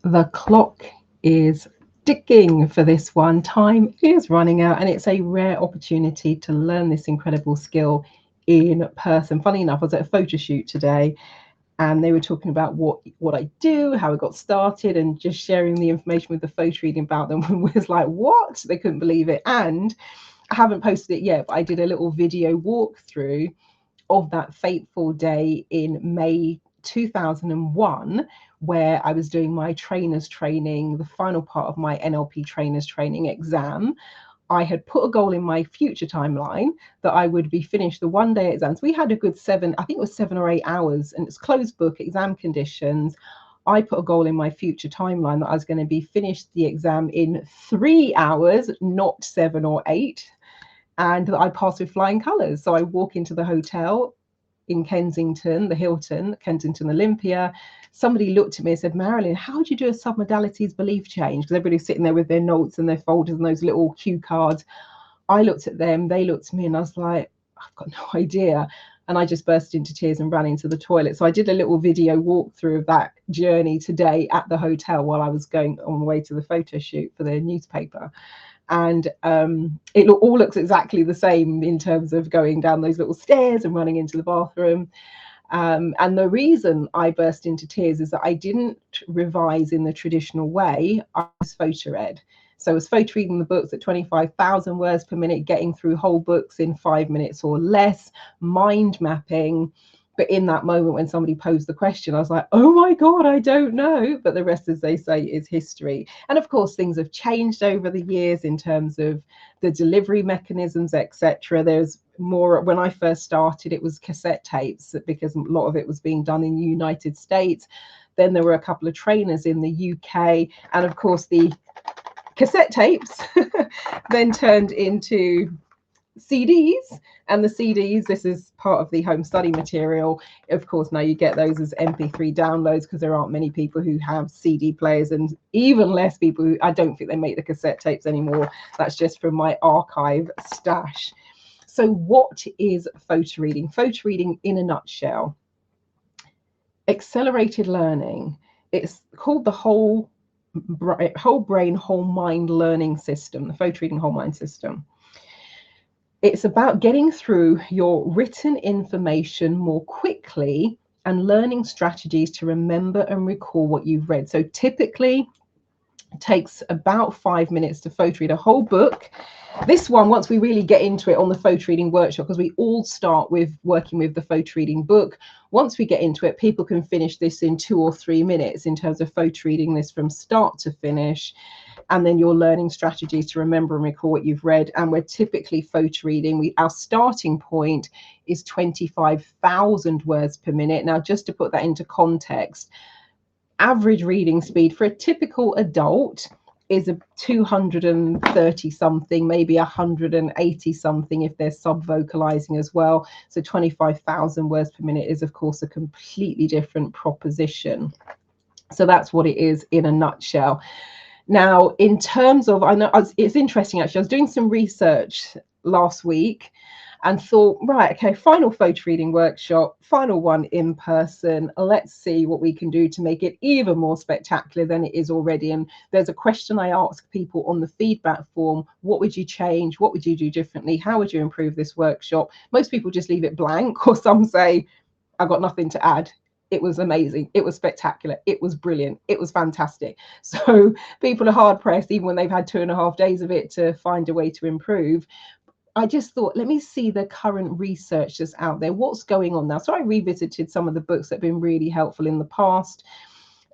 The clock is ticking for this one. Time is running out, and it's a rare opportunity to learn this incredible skill in person. Funny enough, I was at a photo shoot today, and they were talking about what I do, how I got started, and just sharing the information with the photo reading about them. And was like, what? They couldn't believe it. And I haven't posted it yet, but I did a little video walkthrough of that fateful day in May 2001, where I was doing my trainer's training, the final part of my NLP trainer's training exam. I had put a goal in my future timeline that I would be finished the one day exams. We had a good I think it was 7 or 8 hours, and it's closed book exam conditions. I put a goal in my future timeline that I was going to be finished the exam in 3 hours, not 7 or 8, and that I passed with flying colours. So I walk into the hotel in Kensington, the Hilton, Kensington Olympia. Somebody looked at me and said, Marilyn, how would you do a submodalities belief change? Because everybody's sitting there with their notes and their folders and those little cue cards. I looked at them, they looked at me, and I was like, I've got no idea. And I just burst into tears and ran into the toilet. So I did a little video walkthrough of that journey today at the hotel while I was going on the way to the photo shoot for the newspaper. And it all looks exactly the same in terms of going down those little stairs and running into the bathroom. And the reason I burst into tears is that I didn't revise in the traditional way. I was photo read. So I was photo reading the books at 25,000 words per minute, getting through whole books in 5 minutes or less, mind mapping. But in that moment when somebody posed the question, I was like, oh my God, I don't know. But the rest, as they say, is history. And of course, things have changed over the years in terms of the delivery mechanisms, etc. There's more. When I first started, it was cassette tapes because a lot of it was being done in the United States. Then there were a couple of trainers in the UK. And of course, the cassette tapes then turned into CDs, and the CDs, this is part of the home study material. Of course, now you get those as MP3 downloads because there aren't many people who have CD players, and even less people who, I don't think they make the cassette tapes anymore. That's just from my archive stash. So what is photo reading? Photo reading in a nutshell: accelerated learning. It's called the whole brain, whole mind learning system, the photo reading whole mind system. It's about getting through your written information more quickly and learning strategies to remember and recall what you've read. So typically it takes about 5 minutes to photo read a whole book. This one, once we really get into it on the photo reading workshop, because we all start with working with the photo reading book. Once we get into it, people can finish this in 2 or 3 minutes in terms of photo reading this from start to finish. And then you're learning strategies to remember and recall what you've read. And we're typically photo reading. Our starting point is 25,000 words per minute. Now, just to put that into context, average reading speed for a typical adult is a 230 something, maybe 180 something if they're sub-vocalizing as well. So 25,000 words per minute is, of course, a completely different proposition. So that's what it is in a nutshell. Now, in terms of, I know it's interesting actually, I was doing some research last week and thought, right, okay, final photo reading workshop, final one in person. Let's see what we can do to make it even more spectacular than it is already. And there's a question I ask people on the feedback form: what would you change? What would you do differently? How would you improve this workshop? Most people just leave it blank, or some say, I've got nothing to add. It was amazing. It was spectacular. It was brilliant. It was fantastic. So people are hard pressed, even when they've had 2.5 days of it, to find a way to improve. I just thought, let me see the current research that's out there. What's going on now? So I revisited some of the books that have been really helpful in the past.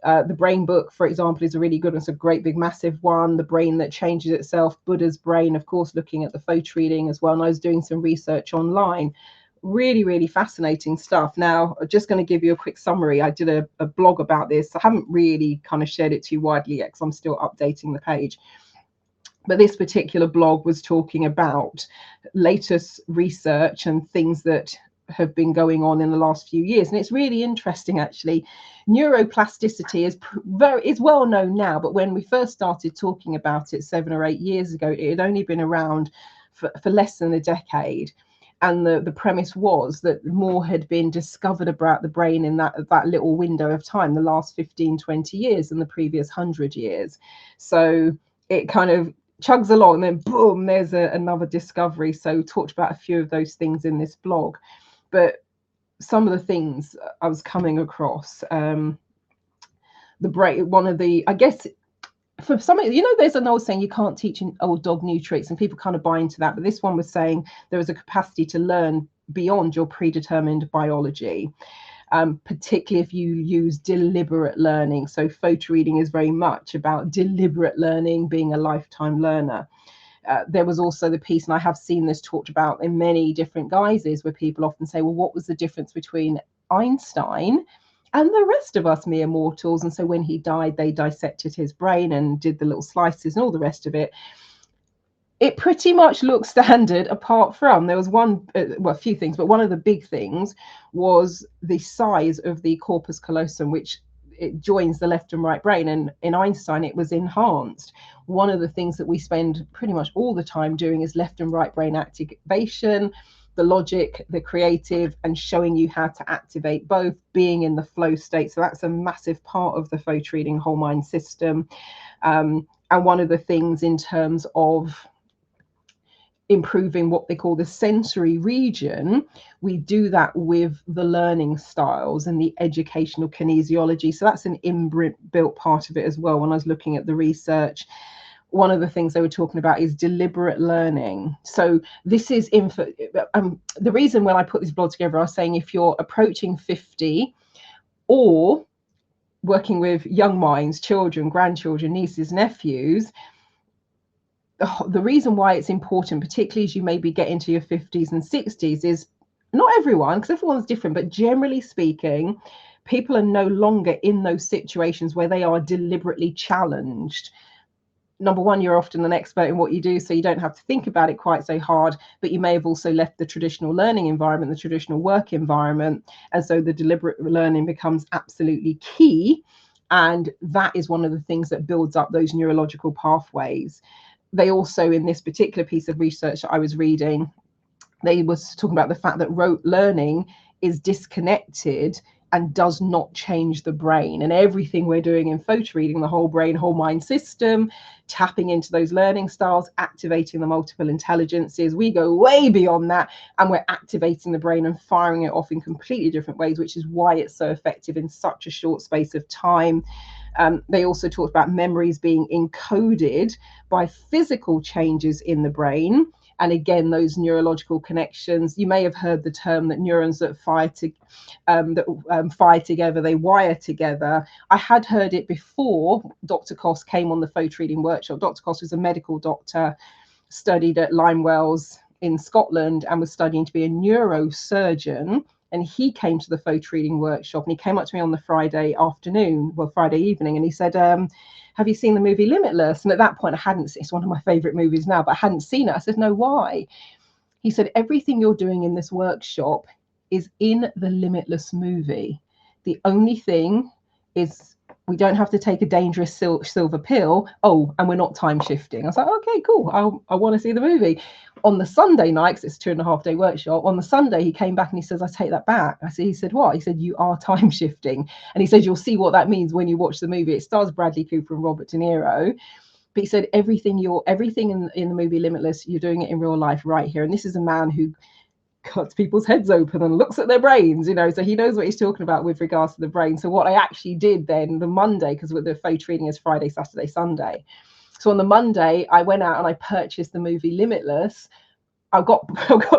The Brain book, for example, is a really good one. It's a great big massive one. The Brain That Changes Itself, Buddha's Brain, of course, looking at the photo reading as well. And I was doing some research online. Really, really fascinating stuff. Now, I'm just going to give you a quick summary. I did a blog about this. I haven't really kind of shared it too widely yet because I'm still updating the page. But this particular blog was talking about latest research and things that have been going on in the last few years. And it's really interesting, actually. Neuroplasticity is well known now, but when we first started talking about it 7 or 8 years ago, it had only been around for less than a decade. And the premise was that more had been discovered about the brain in that little window of time, the last 15, 20 years than the previous 100 years. So it kind of chugs along, and then boom, there's another discovery. So talked about a few of those things in this blog. But some of the things I was coming across, the brain, one of the, I guess, for some, there's an old saying, you can't teach an old dog new tricks, and people kind of buy into that. But this one was saying there is a capacity to learn beyond your predetermined biology, particularly if you use deliberate learning. So photo reading is very much about deliberate learning, being a lifetime learner. There was also the piece, and I have seen this talked about in many different guises, where people often say, well, what was the difference between Einstein and the rest of us mere mortals? And so when he died, they dissected his brain and did the little slices and all the rest of it. It pretty much looked standard, apart from there was one, well, a few things, but one of the big things was the size of the corpus callosum, which it joins the left and right brain. And in Einstein, it was enhanced. One of the things that we spend pretty much all the time doing is left and right brain activation, the logic, the creative, and showing you how to activate both, being in the flow state. So that's a massive part of the photo reading whole mind system. And one of the things in terms of improving what they call the sensory region, we do that with the learning styles and the educational kinesiology. So that's an inbuilt part of it as well. When I was looking at the research, one of the things they were talking about is deliberate learning. So this is the reason when I put this blog together, I was saying if you're approaching 50 or working with young minds, children, grandchildren, nieces, nephews, the reason why it's important, particularly as you maybe get into your 50s and 60s, is not everyone, because everyone's different, but generally speaking, people are no longer in those situations where they are deliberately challenged. Number one, you're often an expert in what you do, so you don't have to think about it quite so hard, but you may have also left the traditional learning environment, the traditional work environment, and so the deliberate learning becomes absolutely key. And that is one of the things that builds up those neurological pathways. They also, in this particular piece of research that I was reading, they was talking about the fact that rote learning is disconnected and does not change the brain. And everything we're doing in photo reading, the whole brain, whole mind system, tapping into those learning styles, activating the multiple intelligences, we go way beyond that, and we're activating the brain and firing it off in completely different ways, which is why it's so effective in such a short space of time. They also talked about memories being encoded by physical changes in the brain. And again, those neurological connections, you may have heard the term that neurons that fire together, they wire together. I had heard it before Dr. Koss came on the photo reading workshop. Dr. Koss was a medical doctor, studied at Limewells in Scotland, and was studying to be a neurosurgeon. And he came to the photo reading workshop, and he came up to me on the Friday evening, and he said, have you seen the movie Limitless? And at that point I hadn't seen, it's one of my favorite movies now, but I hadn't seen it. I said, no, why? He said, everything you're doing in this workshop is in the Limitless movie. The only thing is we don't have to take a dangerous silver pill. Oh, and we're not time shifting. I was like, okay, cool. I want to see the movie. On the Sunday night, because it's a 2.5-day workshop, on the Sunday he came back and he says, I take that back. He said, what? He said, you are time shifting. And he said, you'll see what that means when you watch the movie. It stars Bradley Cooper and Robert De Niro. But he said, everything in the movie Limitless, you're doing it in real life right here. And this is a man who cuts people's heads open and looks at their brains, so he knows what he's talking about with regards to the brain. So what I actually did then the Monday, because with the photo reading is Friday, Saturday, Sunday, so on the Monday I went out and I purchased the movie Limitless. I got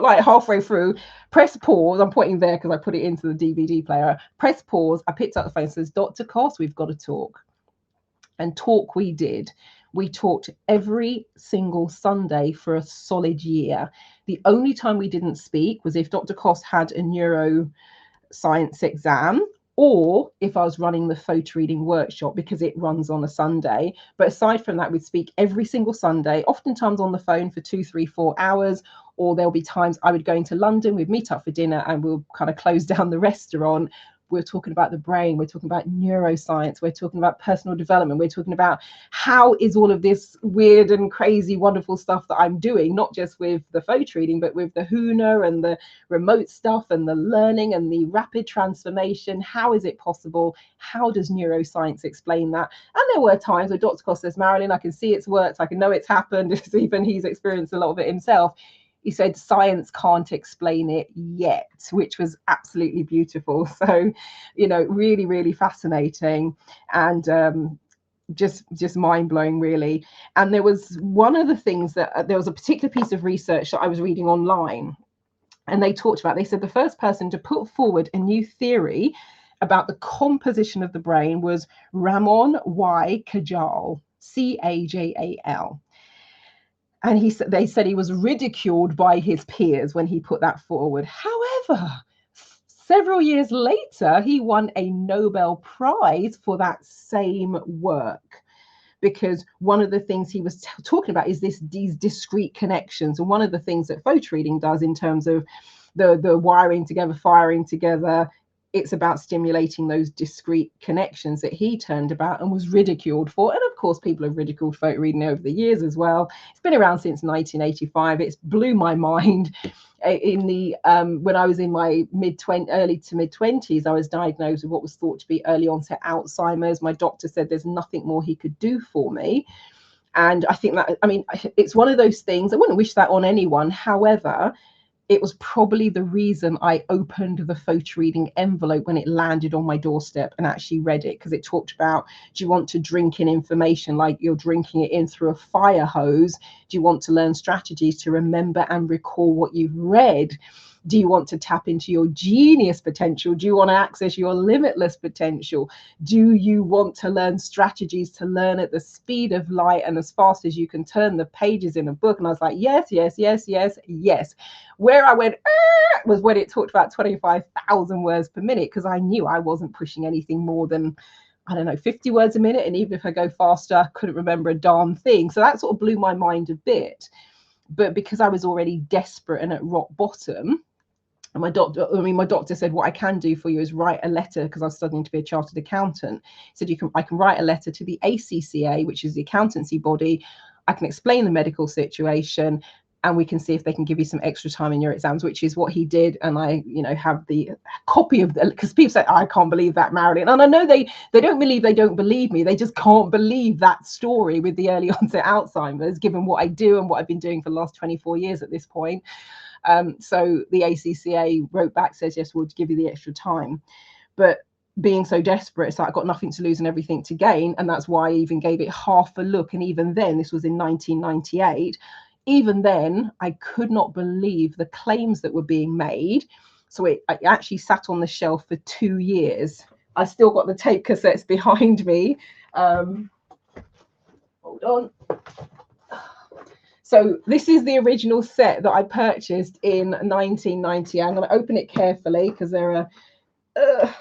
like halfway through, press pause, I'm pointing there because I put it into the DVD player, press pause, I picked up the phone and says, Dr. Koss, we've got to talk. And talk we did. We talked every single Sunday for a solid year. The only time we didn't speak was if Dr. Koss had a neuroscience exam, or if I was running the photo reading workshop, because it runs on a Sunday. But aside from that, we'd speak every single Sunday, oftentimes on the phone for 2, 3, 4 hours, or there'll be times I would go into London, we'd meet up for dinner and we'll kind of close down the restaurant we're talking about the brain, we're talking about neuroscience, we're talking about personal development, we're talking about how is all of this weird and crazy, wonderful stuff that I'm doing, not just with the PhotoReading, but with the HUNA and the remote stuff and the learning and the rapid transformation. How is it possible? How does neuroscience explain that? And there were times where Dr. Cost says, Marilyn, I can see it's worked, I can know it's happened. Even he's experienced a lot of it himself. He said science can't explain it yet, which was absolutely beautiful. So, you know, really, really fascinating, and just mind-blowing, really. And there was one of the things that there was a particular piece of research that I was reading online, and they talked about, they said the first person to put forward a new theory about the composition of the brain was Ramon Y. Cajal, Cajal. And they said he was ridiculed by his peers when he put that forward. However, several years later, he won a Nobel Prize for that same work, because one of the things he was talking about is these discrete connections. And one of the things that PhotoReading does in terms of the wiring together, firing together, it's about stimulating those discrete connections that he turned about and was ridiculed for. And of course, people have ridiculed PhotoReading over the years as well. It's been around since 1985. It's blew my mind. In the when I was in my early to mid 20s, I was diagnosed with what was thought to be early onset Alzheimer's. My doctor said there's nothing more he could do for me. And I think that, I mean, it's one of those things, I wouldn't wish that on anyone. However, it was probably the reason I opened the PhotoReading envelope when it landed on my doorstep and actually read it, because it talked about, do you want to drink in information like you're drinking it in through a fire hose? Do you want to learn strategies to remember and recall what you've read? Do you want to tap into your genius potential? Do you want to access your limitless potential? Do you want to learn strategies to learn at the speed of light and as fast as you can turn the pages in a book? And I was like, yes, yes, yes, yes, yes. Where I went was when it talked about 25,000 words per minute, because I knew I wasn't pushing anything more than, I don't know, 50 words a minute. And even if I go faster, I couldn't remember a darn thing. So that sort of blew my mind a bit. But because I was already desperate and at rock bottom, and my doctor said, what I can do for you is write a letter, because I was studying to be a chartered accountant. He said, I can write a letter to the ACCA, which is the accountancy body. I can explain the medical situation, and we can see if they can give you some extra time in your exams, which is what he did. And I, you know, have the copy of the, because people say, I can't believe that, Marilyn. And I know they don't believe me. They just can't believe that story with the early onset Alzheimer's, given what I do and what I've been doing for the last 24 years at this point. So the ACCA wrote back, says, yes, we'll give you the extra time. But being so desperate, it's like I've got nothing to lose and everything to gain. And that's why I even gave it half a look. And even then, this was in 1998. Even then, I could not believe the claims that were being made. So it actually sat on the shelf for 2 years. I still got the tape cassettes behind me. Hold on. So this is the original set that I purchased in 1990. I'm going to open it carefully because there are,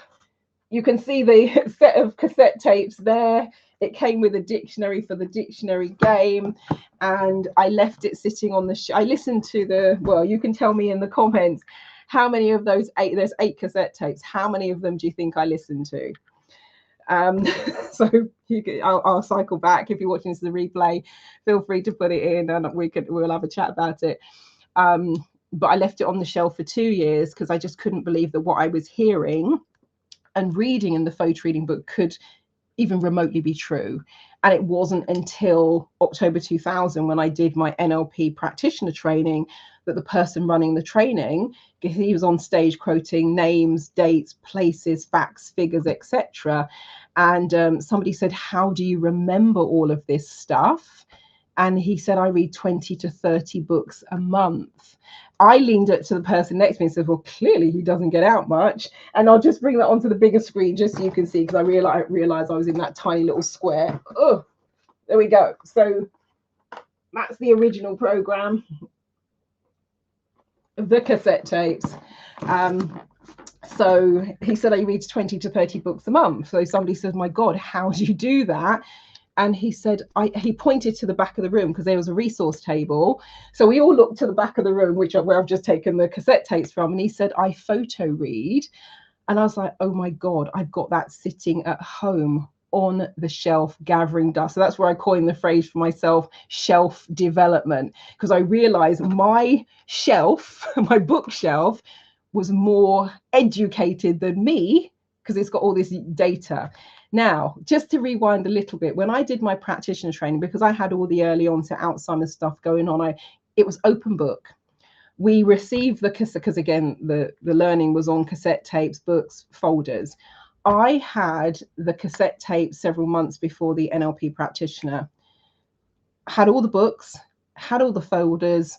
you can see the set of cassette tapes there. It came with a dictionary for the dictionary game, and I left it sitting on the I listened to the, well, you can tell me in the comments how many of those there's 8 cassette tapes. How many of them do you think I listened to? So I'll cycle back. If you're watching this as a replay, feel free to put it in and we'll have a chat about it. But I left it on the shelf for 2 years because I just couldn't believe that what I was hearing and reading in the PhotoReading book could even remotely be true. And it wasn't until October 2000, when I did my NLP practitioner training, that the person running the training, he was on stage quoting names, dates, places, facts, figures, etc. And somebody said, how do you remember all of this stuff? And he said, I read 20 to 30 books a month. I leaned it to the person next to me and said, well, clearly he doesn't get out much. And I'll just bring that onto the bigger screen just so you can see, because I realized I was in that tiny little square. Oh, there we go. So that's the original program of the cassette tapes. So he said he reads 20 to 30 books a month. So somebody said, my God, how do you do that? And he said, he pointed to the back of the room because there was a resource table. So we all looked to the back of the room, where I've just taken the cassette tapes from. And he said, I photo read. And I was like, oh my God, I've got that sitting at home on the shelf gathering dust. So that's where I coined the phrase for myself, shelf development, because I realized my shelf, my bookshelf, was more educated than me because it's got all this data. Now, just to rewind a little bit, when I did my practitioner training, because I had all the early onset Alzheimer's stuff going on, it was open book. We received the cassette, because again, the learning was on cassette tapes, books, folders. I had the cassette tape several months before the NLP practitioner, had all the books, had all the folders,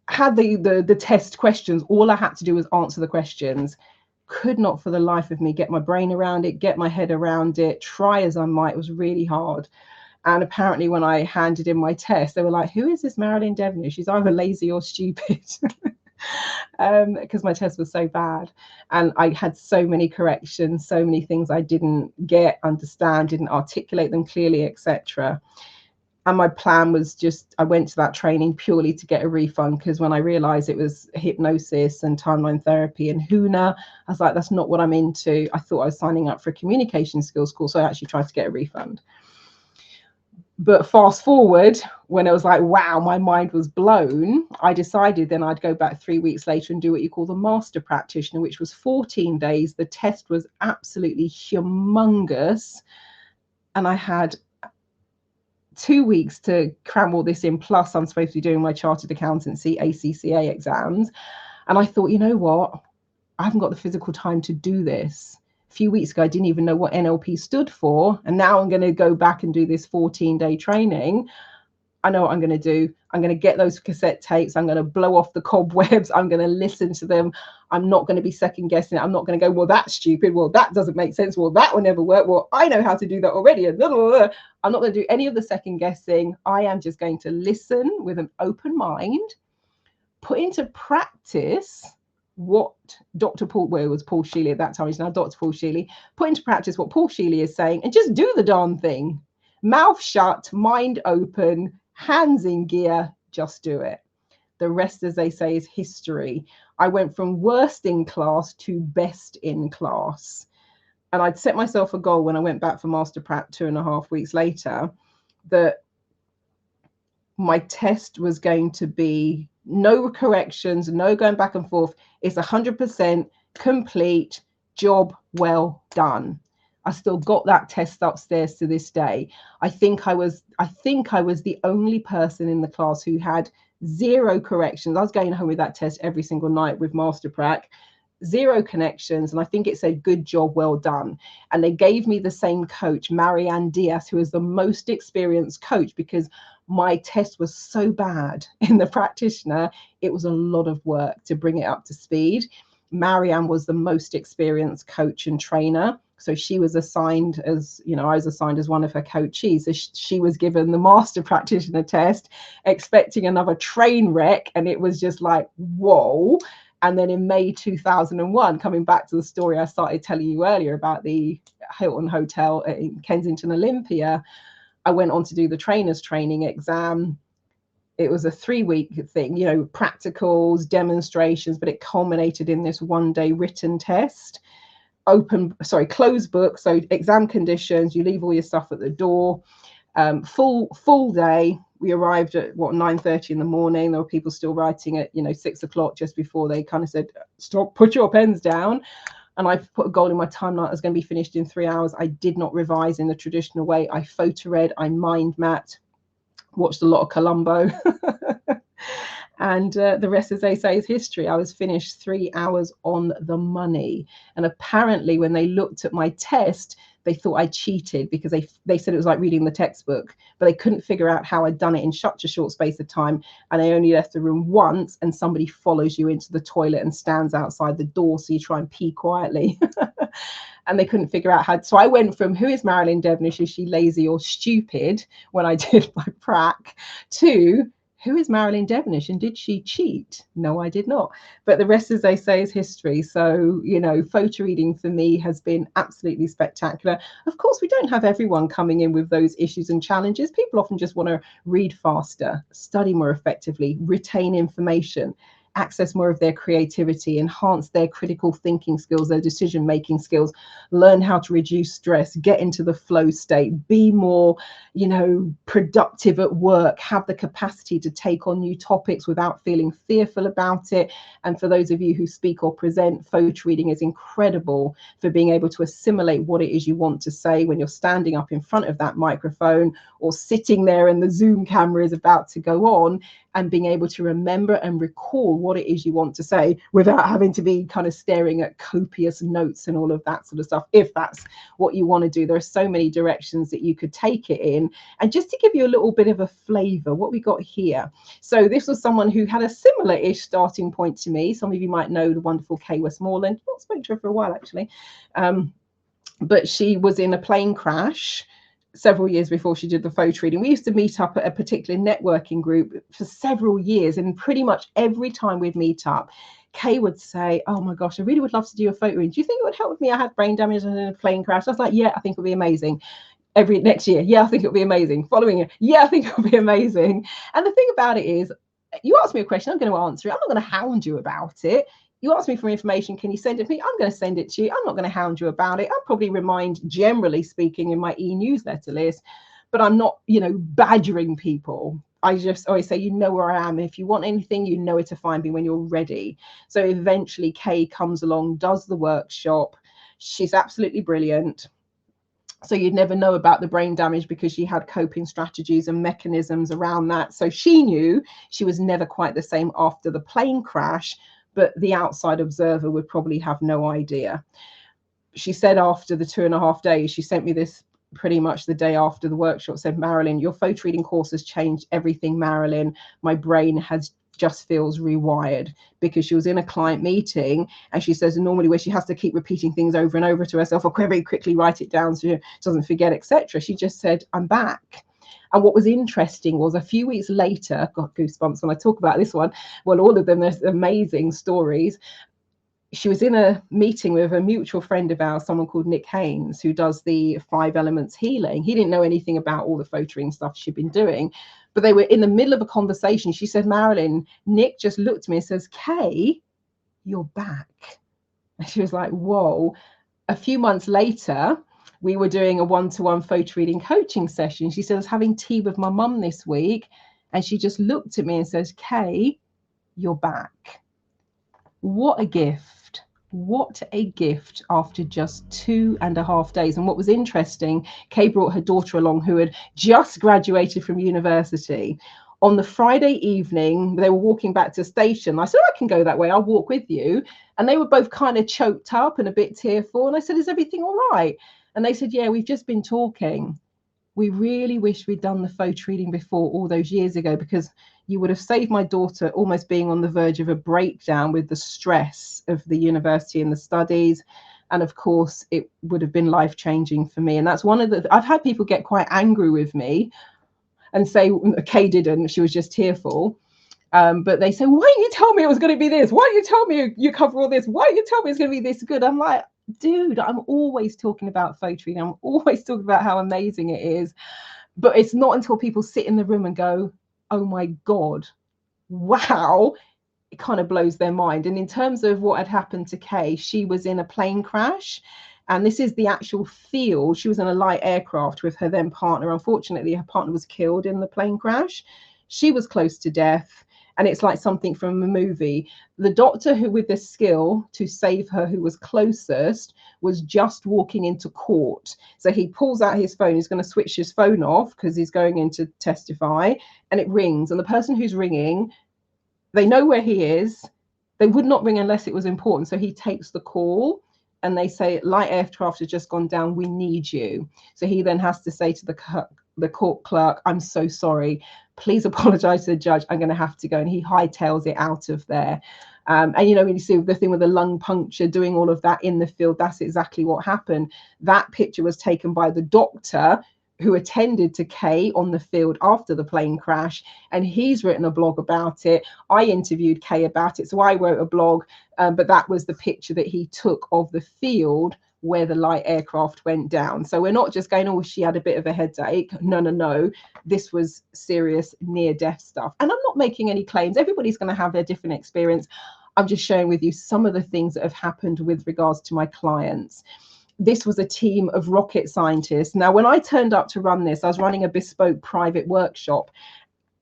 had the test questions. All I had to do was answer the questions. Could not for the life of me get my brain around it, get my head around it, try as I might. It was really hard. And apparently when I handed in my test, they were like, who is this Marilyn Devonish? She's either lazy or stupid. Because my test was so bad. And I had so many corrections, so many things I didn't get, understand, didn't articulate them clearly, etc. And my plan was just, I went to that training purely to get a refund, because when I realized it was hypnosis and timeline therapy and HUNA, I was like, that's not what I'm into. I thought I was signing up for a communication skills course, so I actually tried to get a refund. But fast forward, when it was like, wow, my mind was blown, I decided then I'd go back 3 weeks later and do what you call the master practitioner, which was 14 days. The test was absolutely humongous. And I had 2 weeks to cram all this in. Plus, I'm supposed to be doing my chartered accountancy ACCA exams. And I thought, you know what? I haven't got the physical time to do this. A few weeks ago, I didn't even know what NLP stood for. And now I'm going to go back and do this 14-day training. I know what I'm going to do. I'm going to get those cassette tapes. I'm going to blow off the cobwebs. I'm going to listen to them. I'm not going to be second guessing it. I'm not going to go, well, that's stupid. Well, that doesn't make sense. Well, that will never work. Well, I know how to do that already. I'm not going to do any of the second guessing. I am just going to listen with an open mind, put into practice what Dr. Paul, well, it was Paul Sheely at that time, he's now Dr. Paul Sheely, put into practice what Paul Sheely is saying, and just do the darn thing. Mouth shut, mind open, hands in gear, just do it. The rest, as they say, is history. I went from worst in class to best in class. And I'd set myself a goal when I went back for Master Prac 2.5 weeks later, that my test was going to be no corrections, no going back and forth. It's 100% complete, job well done. I still got that test upstairs to this day. I think I was the only person in the class who had 0 corrections. I was going home with that test every single night with Master Prac, 0 connections, and I think it said good job well done. And they gave me the same coach, Marianne Diaz, who is the most experienced coach, because my test was so bad in the practitioner, it was a lot of work to bring it up to speed. Marianne was the most experienced coach and trainer, so she was assigned as, you know, I was assigned as one of her coachees. So she was given the master practitioner test, expecting another train wreck, and it was just like, whoa. And then in May 2001, coming back to the story I started telling you earlier about the Hilton Hotel in Kensington Olympia, I went on to do the trainer's training exam. It was a 3-week thing, you know, practicals, demonstrations, but it culminated in this 1-day written test. Closed book. So exam conditions, you leave all your stuff at the door. Full day. We arrived at 9:30 in the morning. There were people still writing at 6 o'clock, just before they kind of said, stop, put your pens down. And I put a goal in my timeline. I was going to be finished in 3 hours. I did not revise in the traditional way. I photo read, I mind mapped, watched a lot of Columbo. And the rest, as they say, is history. I was finished 3 hours on the money. And apparently when they looked at my test, they thought I cheated, because they said it was like reading the textbook, but they couldn't figure out how I'd done it in such a short space of time. And I only left the room once, and somebody follows you into the toilet and stands outside the door, so you try and pee quietly. And they couldn't figure out how. So I went from, who is Marilyn Devonish? Is she lazy or stupid, when I did my prac, to who is Marilyn Devonish, and did she cheat? No, I did not. But the rest, as they say, is history. So, photo reading for me has been absolutely spectacular. Of course, we don't have everyone coming in with those issues and challenges. People often just want to read faster, study more effectively, retain information. access more of their creativity, enhance their critical thinking skills, their decision-making skills, learn how to reduce stress, get into the flow state, be more, you know, productive at work, have the capacity to take on new topics without feeling fearful about it. And for those of you who speak or present, PhotoReading is incredible for being able to assimilate what it is you want to say when you're standing up in front of that microphone or sitting there and the Zoom camera is about to go on, and being able to remember and recall what it is you want to say without having to be kind of staring at copious notes and all of that sort of stuff, if that's what you want to do. There are so many directions that you could take it in. And just to give you a little bit of a flavor, what we got here. So this was someone who had a similar-ish starting point to me. Some of you might know the wonderful Kay Westmoreland. I've not spoken to her for a while, actually. But she was in a plane crash several years before she did the PhotoReading. We used to meet up at a particular networking group for several years, and pretty much every time we'd meet up, Kay would say, oh my gosh, I really would love to do a PhotoReading. Do you think it would help with me? I had brain damage and a plane crash. I was like, yeah, I think it'll be amazing. Every next year, yeah, I think it'll be amazing. Following year, yeah, I think it'll be amazing. And the thing about it is, you ask me a question, I'm going to answer it. I'm not going to hound you about it. You ask me for information, can you send it to me? I'm going to send it to you. I'm not going to hound you about it. I'll probably remind, generally speaking, in my e-newsletter list, but I'm not, you know, badgering people. I just always say, you know where I am. If you want anything, you know where to find me when you're ready. So eventually Kay comes along, does the workshop. She's absolutely brilliant. So you'd never know about the brain damage because she had coping strategies and mechanisms around that. So she knew she was never quite the same after the plane crash, but the outside observer would probably have no idea. She said after the 2.5 days, she sent me this pretty much the day after the workshop, said, Marilyn, your PhotoReading course has changed everything, Marilyn. My brain has just feels rewired, because she was in a client meeting and she says normally where she has to keep repeating things over and over to herself or very quickly write it down so she doesn't forget, etc. She just said, I'm back. And what was interesting was a few weeks later, got goosebumps when I talk about this one, well, all of them, there's amazing stories. She was in a meeting with a mutual friend of ours, someone called Nick Haynes, who does the 5 elements healing. He didn't know anything about all the PhotoReading stuff she'd been doing, but they were in the middle of a conversation. She said, Marilyn, Nick just looked at me and says, Kay, you're back. And she was like, whoa. A few months later, we were doing a one-to-one PhotoReading coaching session. She said, I was having tea with my mum this week, and she just looked at me and says, Kay, you're back. What a gift. What a gift after just 2.5 days. And what was interesting, Kay brought her daughter along who had just graduated from university. On the Friday evening, they were walking back to the station. I said, I can go that way. I'll walk with you. And they were both kind of choked up and a bit tearful. And I said, is everything all right? And they said, yeah, we've just been talking. We really wish we'd done the PhotoReading before all those years ago, because you would have saved my daughter almost being on the verge of a breakdown with the stress of the university and the studies. And of course, it would have been life-changing for me. And that's one of the, I've had people get quite angry with me and say, Kay didn't, she was just tearful. But they say, why didn't you tell me it was going to be this? Why didn't you tell me you cover all this? Why didn't you tell me it's going to be this good? I'm like, dude, I'm always talking about PhotoReading. I'm always talking about how amazing it is. But it's not until people sit in the room and go, oh my God, wow, it kind of blows their mind. And in terms of what had happened to Kay, she was in a plane crash. And this is the actual field. She was in a light aircraft with her then partner. Unfortunately, her partner was killed in the plane crash. She was close to death. And it's like something from a movie. The doctor who with the skill to save her, who was closest, was just walking into court. So he pulls out his phone. He's going to switch his phone off because he's going in to testify. And it rings. And the person who's ringing, they know where he is. They would not ring unless it was important. So he takes the call. And they say, light aircraft has just gone down. We need you. So he then has to say to the court clerk, I'm so sorry. Please apologize to the judge. I'm going to have to go. And he hightails it out of there. And, you know, when you see the thing with the lung puncture, doing all of that in the field, that's exactly what happened. That picture was taken by the doctor who attended to Kay on the field after the plane crash, and he's written a blog about it. I interviewed Kay about it, so I wrote a blog, but that was the picture that he took of the field where the light aircraft went down. So we're not just going, oh, she had a bit of a headache. No. This was serious near-death stuff. And I'm not making any claims. Everybody's going to have their different experience. I'm just sharing with you some of the things that have happened with regards to my clients. This was a team of rocket scientists. Now, when I turned up to run this, I was running a bespoke private workshop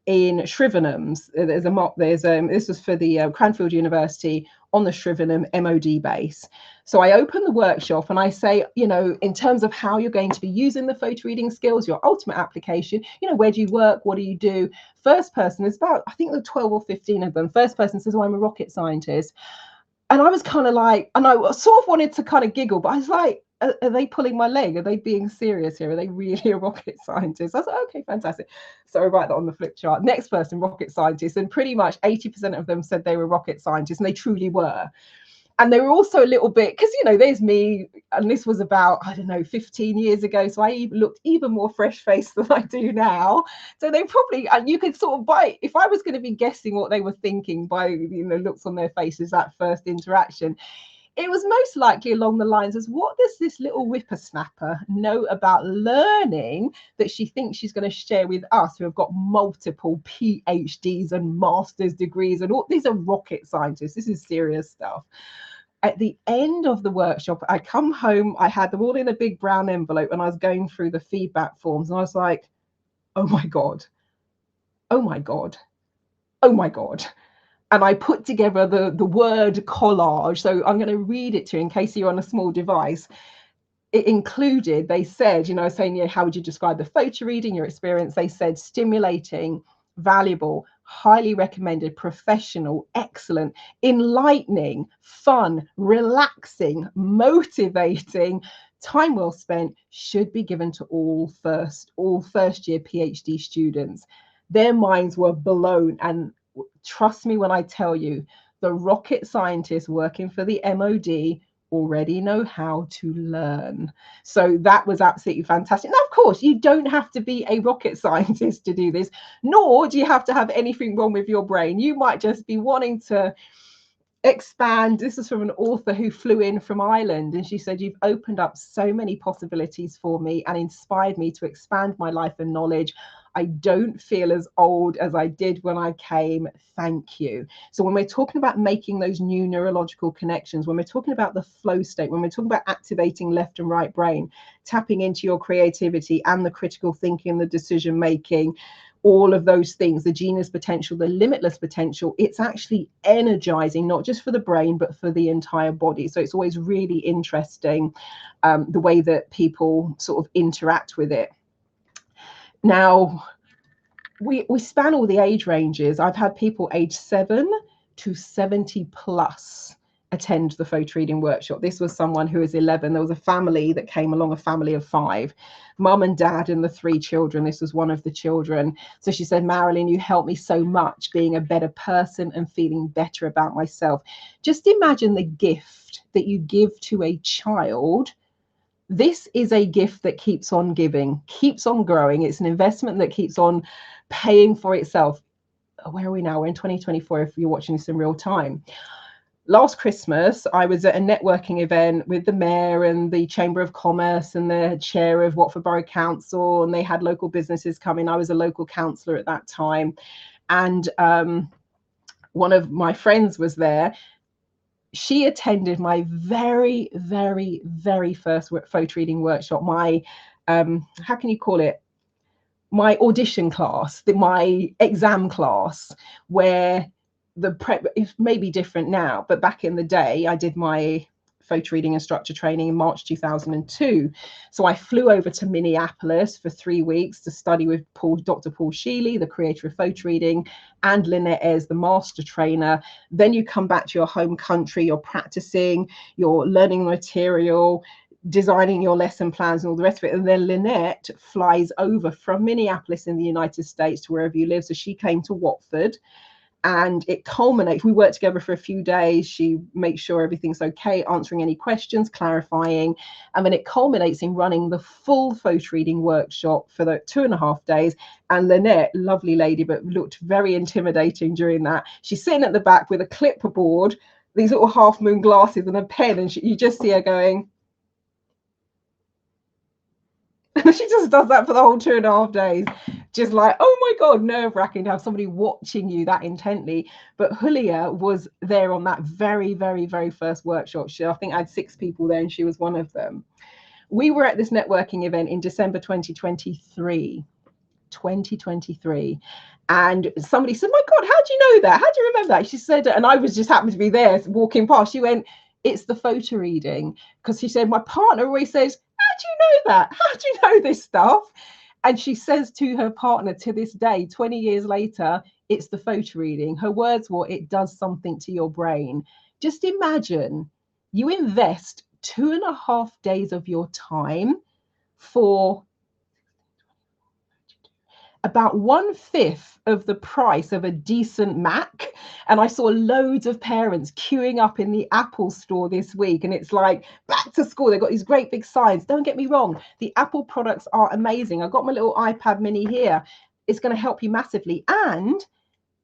in Shrivenhams. This was for the Cranfield University on the Shrivenham MOD base. So I open the workshop and I say, in terms of how you're going to be using the photo reading skills, your ultimate application, where do you work? What do you do? First person, there's about, I think there are 12 or 15 of them. First person says, oh, I'm a rocket scientist. And I was kind of like, and I sort of wanted to kind of giggle, but I was like, are they pulling my leg? Are they being serious here? Are they really a rocket scientist? I was like, okay, fantastic. So I write that on the flip chart. Next person, rocket scientist. And pretty much 80% of them said they were rocket scientists, and they truly were. And they were also a little bit, because, there's me, and this was about, 15 years ago. So I looked even more fresh-faced than I do now. So they probably, and you could sort of if I was going to be guessing what they were thinking by, looks on their faces, that first interaction, it was most likely along the lines of, what does this little whippersnapper know about learning that she thinks she's going to share with us, who have got multiple PhDs and master's degrees, and all these are rocket scientists. This is serious stuff. At the end of the workshop, I come home, I had them all in a big brown envelope, and I was going through the feedback forms, and I was like, oh my God, oh my God, oh my God. And I put together the word collage. So I'm going to read it to you in case you're on a small device. It included, they said, saying, how would you describe the photo reading, your experience? They said stimulating, valuable, highly recommended, professional, excellent, enlightening, fun, relaxing, motivating, time well spent, should be given to all first year PhD students. Their minds were blown. And trust me when I tell you, the rocket scientists working for the MOD already know how to learn. So that was absolutely fantastic. Now, of course, you don't have to be a rocket scientist to do this, nor do you have to have anything wrong with your brain. You might just be wanting to expand. This is from an author who flew in from Ireland, and she said, you've opened up so many possibilities for me and inspired me to expand my life and knowledge. I don't feel as old as I did when I came. Thank you. So when we're talking about making those new neurological connections, when we're talking about the flow state, when we're talking about activating left and right brain, tapping into your creativity and the critical thinking, the decision making, all of those things, the genius potential, the limitless potential, it's actually energizing, not just for the brain, but for the entire body. So it's always really interesting the way that people sort of interact with it. Now, we span all the age ranges. I've had people age 7 to 70 plus attend the photo reading workshop. This was someone who was 11. There was a family that came along, a family of 5, mum and dad and the 3 children. This was one of the children. So she said, Marilyn, you helped me so much being a better person and feeling better about myself. Just imagine the gift that you give to a child. This is a gift that keeps on giving, keeps on growing. It's an investment that keeps on paying for itself. Where are we now? We're in 2024 if you're watching this in real time. Last Christmas, I was at a networking event with the mayor and the Chamber of Commerce and the chair of Watford Borough Council, and they had local businesses come in. I was a local councillor at that time. And one of my friends was there. She attended my very, very, very first photo reading workshop, my, how can you call it? My audition class, my exam class, where the prep, it may be different now, but back in the day, I did my photo reading instructor training in March 2002. So I flew over to Minneapolis for 3 weeks to study with Dr. Paul Sheely, the creator of photo reading, and Lynette Ayres, the master trainer. Then you come back to your home country, you're practicing, you're learning material, designing your lesson plans and all the rest of it. And then Lynette flies over from Minneapolis in the United States to wherever you live. So she came to Watford. And it culminates, we worked together for a few days. She makes sure everything's okay, answering any questions, clarifying. And then it culminates in running the full photo reading workshop for the 2.5 days. And Lynette, lovely lady, but looked very intimidating during that. She's sitting at the back with a clipboard, these little half moon glasses and a pen. And you just see her going, She just does that for the whole 2.5 days. Just like, oh my God, nerve-wracking to have somebody watching you that intently. But Julia was there on that very, very, very first workshop. I think I had 6 people there and she was one of them. We were at this networking event in December 2023. And somebody said, my God, how do you know that? How do you remember that? She said, and I was just happened to be there walking past. She went, it's the photo reading. Because she said, my partner always says, how do you know that? How do you know this stuff? And she says to her partner to this day, 20 years later, it's the photo reading. Her words were, it does something to your brain. Just imagine you invest 2.5 days of your time for about 1/5 of the price of a decent Mac. And I saw loads of parents queuing up in the Apple store this week. And it's like back to school. They've got these great big signs. Don't get me wrong. The Apple products are amazing. I've got my little iPad mini here. It's going to help you massively. And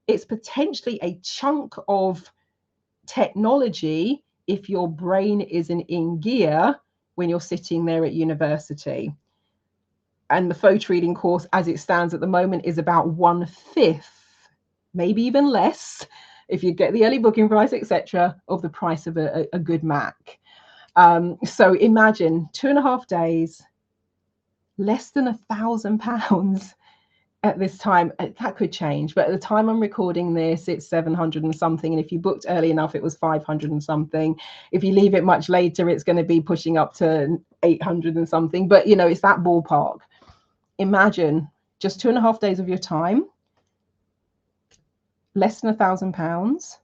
it's potentially a chunk of technology if your brain isn't in gear when you're sitting there at university. And the photo reading course as it stands at the moment is about 1/5, maybe even less, if you get the early booking price, etc., of the price of a good Mac. So imagine 2.5 days, less than £1,000 at this time. That could change, but at the time I'm recording this, it's 700 and something. And if you booked early enough, it was 500 and something. If you leave it much later, it's going to be pushing up to 800 and something. But you know, it's that ballpark. Imagine just 2.5 days of your time, less than £1,000,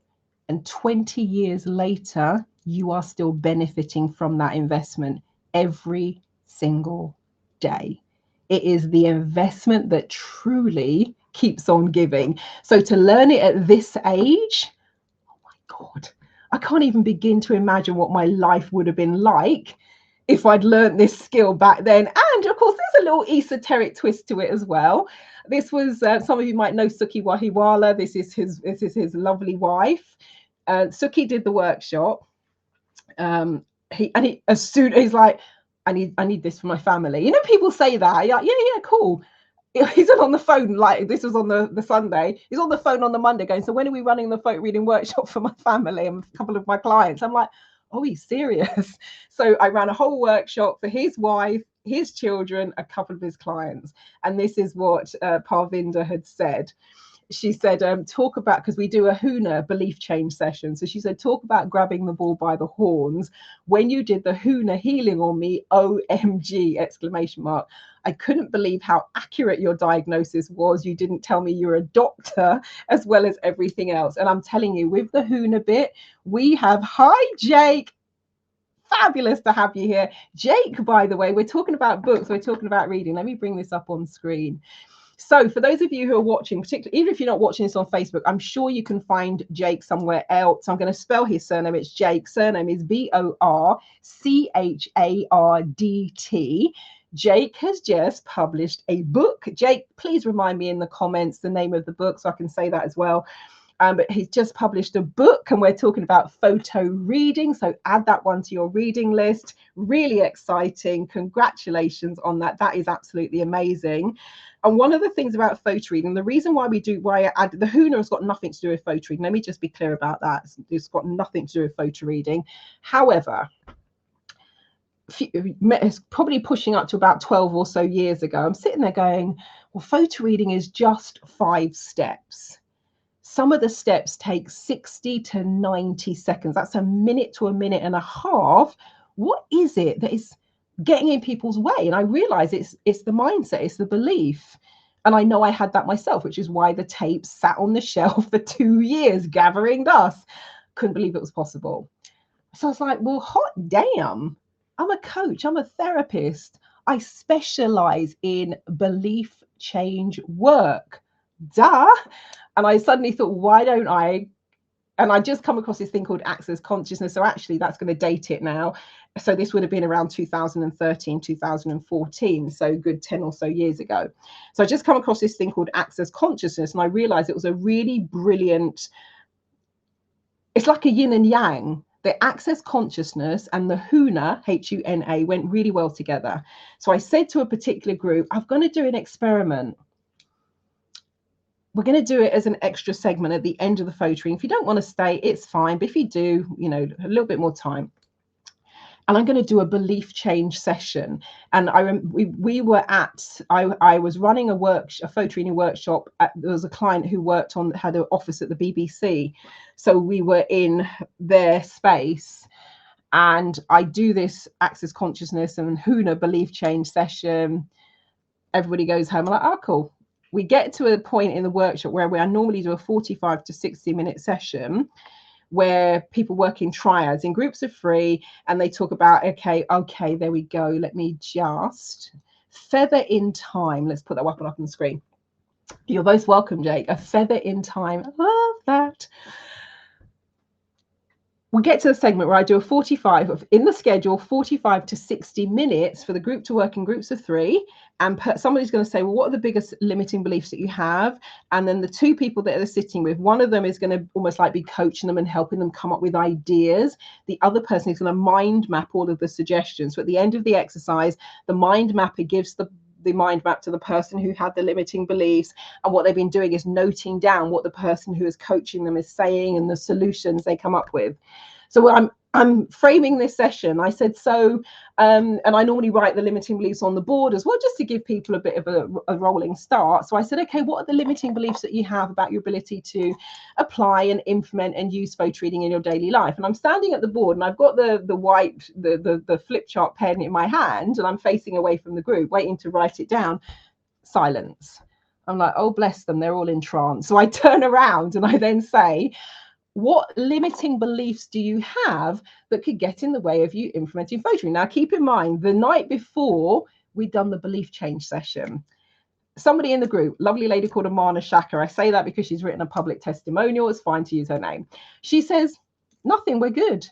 and 20 years later, you are still benefiting from that investment every single day. It is the investment that truly keeps on giving. So to learn it at this age, oh my God, I can't even begin to imagine what my life would have been like if I'd learned this skill back then. And of course, there's a little esoteric twist to it as well. This was, some of you might know Suki Wahiwala. This is his lovely wife. Suki did the workshop. As soon as he's like, I need this for my family. You know, people say that. You're like, yeah, cool. He's on the phone, like this was on the Sunday. He's on the phone on the Monday going, so when are we running the photo reading workshop for my family and a couple of my clients? I'm like, oh, he's serious. So I ran a whole workshop for his wife, his children, a couple of his clients. And this is what Parvinder had said. She said, talk about, because we do a HUNA belief change session. So she said, talk about grabbing the ball by the horns. When you did the HUNA healing on me, OMG, exclamation mark. I couldn't believe how accurate your diagnosis was. You didn't tell me you're a doctor as well as everything else. And I'm telling you, with the HUNA bit, we have, hi, Jake. Fabulous to have you here. Jake, by the way, we're talking about books. We're talking about reading. Let me bring this up on screen. So for those of you who are watching, particularly, even if you're not watching this on Facebook, I'm sure you can find Jake somewhere else. I'm going to spell his surname. It's Jake. Surname is BORCHARDT. Jake has just published a book. Jake, please remind me in the comments the name of the book so I can say that as well. But he's just published a book and we're talking about photo reading. So add that one to your reading list. Really exciting. Congratulations on that. That is absolutely amazing. And one of the things about photo reading, the reason why I add the HUNA has got nothing to do with photo reading. Let me just be clear about that. It's got nothing to do with photo reading. However, it's probably pushing up to about 12 or so years ago, I'm sitting there going, well, photo reading is just 5 steps. Some of the steps take 60 to 90 seconds. That's a minute to a minute and a half. What is it that is getting in people's way? And I realize it's the mindset, it's the belief. And I know I had that myself, which is why the tape sat on the shelf for 2 years gathering dust. Couldn't believe it was possible. So I was like, well, hot damn. I'm a coach, I'm a therapist. I specialize in belief change work. Duh. And I suddenly thought, why don't I? And I just come across this thing called access consciousness. So actually that's going to date it now. So this would have been around 2013, 2014. So good 10 or so years ago. So I just come across this thing called access consciousness. And I realized it was a really brilliant, it's like a yin and yang. The access consciousness and the HUNA, H-U-N-A, went really well together. So I said to a particular group, I'm going to do an experiment. We're going to do it as an extra segment at the end of the photo reading. If you don't want to stay, it's fine. But if you do, you know, a little bit more time. And I'm going to do a belief change session. And we were at, I was running a photo reading workshop. There was a client who had an office at the BBC. So we were in their space. And I do this access consciousness and HUNA belief change session. Everybody goes home. I'm like, oh, cool. We get to a point in the workshop where I normally do a 45 to 60-minute session where people work in triads in groups of 3, and they talk about, okay, there we go. Let me just feather in time. Let's put that weapon up on the screen. You're most welcome, Jake. A feather in time. I love that. We get to the segment where I do a 45 in the schedule, 45 to 60 minutes for the group to work in groups of 3. And somebody's going to say, well, what are the biggest limiting beliefs that you have? And then the 2 people that they're sitting with, one of them is going to almost like be coaching them and helping them come up with ideas. The other person is going to mind map all of the suggestions. So at the end of the exercise, the mind mapper gives the mind map to the person who had the limiting beliefs, and what they've been doing is noting down what the person who is coaching them is saying and the solutions they come up with. So I'm framing this session. I said, so, and I normally write the limiting beliefs on the board as well, just to give people a bit of a rolling start. So I said, okay, what are the limiting beliefs that you have about your ability to apply and implement and use photo reading in your daily life? And I'm standing at the board, and I've got the flip chart pen in my hand, and I'm facing away from the group, waiting to write it down. Silence. I'm like, oh, bless them, they're all in trance. So I turn around and I then say, what limiting beliefs do you have that could get in the way of you implementing photo reading? Now, keep in mind, the night before, we'd done the belief change session. Somebody in the group, lovely lady called Amana Shaka, I say that because she's written a public testimonial, it's fine to use her name. She says, nothing, we're good.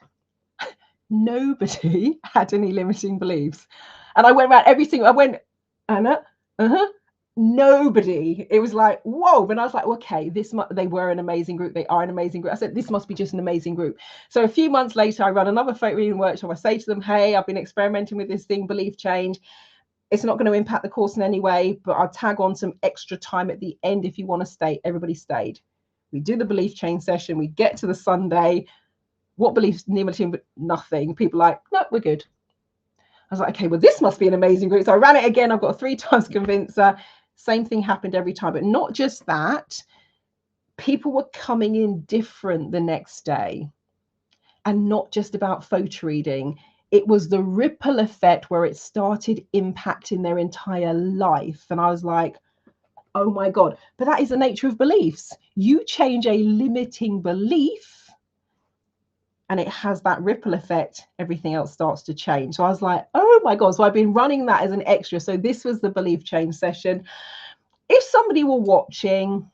Nobody had any limiting beliefs. And I went around everything. I went, Anna, nobody. It was like, whoa. And I was like, okay, they were an amazing group. They are an amazing group. I said, this must be just an amazing group. So a few months later, I run another photo reading workshop. I say to them, hey, I've been experimenting with this thing, belief change. It's not going to impact the course in any way, but I'll tag on some extra time at the end if you want to stay. Everybody stayed. We do the belief change session. We get to the Sunday. What beliefs? Nothing. People are like, no, we're good. I was like, okay, well, this must be an amazing group. So I ran it again. I've got a 3 times convincer. Same thing happened every time. But not just that, people were coming in different the next day. And not just about photo reading. It was the ripple effect where it started impacting their entire life. And I was like, oh my God. But that is the nature of beliefs. You change a limiting belief, and it has that ripple effect, everything else starts to change. So I was like, oh my God. So I've been running that as an extra. So this was the belief change session. If somebody were watching,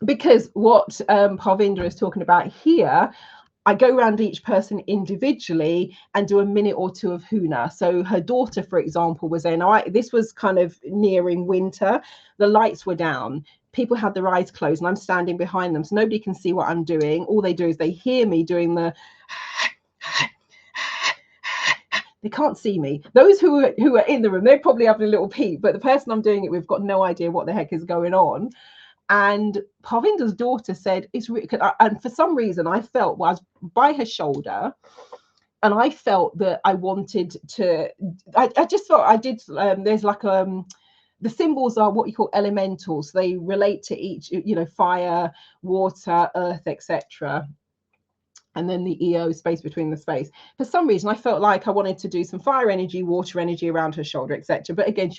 because what Parvinder is talking about here, I go around each person individually and do a minute or 2 of HUNA. So her daughter, for example, was there. Now, this was kind of nearing winter. The lights were down. People had their eyes closed, and I'm standing behind them, so nobody can see what I'm doing. All they do is they hear me doing the... They can't see me. Those who are in the room, they're probably having a little peep, but the person I'm doing it with got no idea what the heck is going on. And Parvinder's daughter said, and for some reason I felt, well, I was by her shoulder, and I felt that I wanted to, I just felt I did, there's like, the symbols are what you call elementals. They relate to each, fire, water, earth, etc. And then the EO, space between the space. For some reason, I felt like I wanted to do some fire energy, water energy around her shoulder, etc. But again,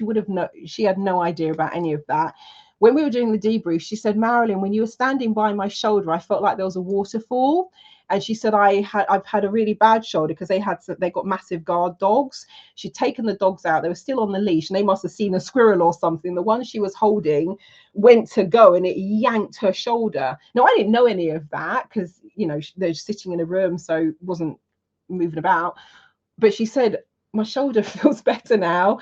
she had no idea about any of that. When we were doing the debrief, she said, Marilyn, when you were standing by my shoulder, I felt like there was a waterfall. And she said, I've had a really bad shoulder because they got massive guard dogs. She'd taken the dogs out. They were still on the leash, and they must have seen a squirrel or something. The one she was holding went to go, and it yanked her shoulder. Now, I didn't know any of that because, they're sitting in a room, so wasn't moving about. But she said, my shoulder feels better now.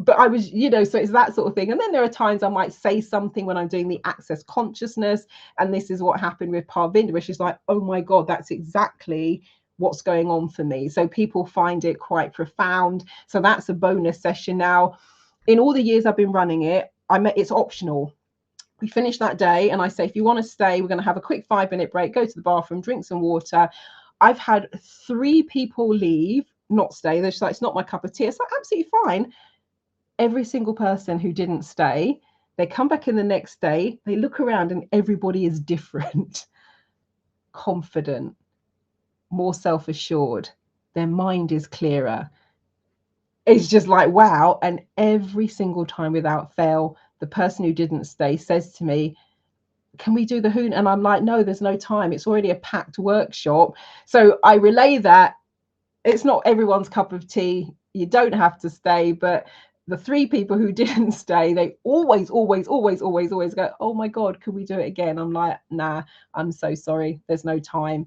But I was, so it's that sort of thing. And then there are times I might say something when I'm doing the access consciousness. And this is what happened with Parvinder, where she's like, oh my God, that's exactly what's going on for me. So people find it quite profound. So that's a bonus session. Now, in all the years I've been running it, it's optional. We finish that day and I say, if you want to stay, we're going to have a quick 5-minute break, go to the bathroom, drink some water. I've had 3 people leave, not stay. They're just like, it's not my cup of tea. It's like, absolutely fine. Every single person who didn't stay, they come back in the next day, they look around and everybody is different, confident, more self-assured. Their mind is clearer. It's just like, wow. And every single time without fail, the person who didn't stay says to me, can we do the hoon? And I'm like, no, there's no time. It's already a packed workshop. So I relay that it's not everyone's cup of tea. You don't have to stay. But the 3 people who didn't stay, they always go, oh my God, could we do it again? I'm like, nah, I'm so sorry. There's no time.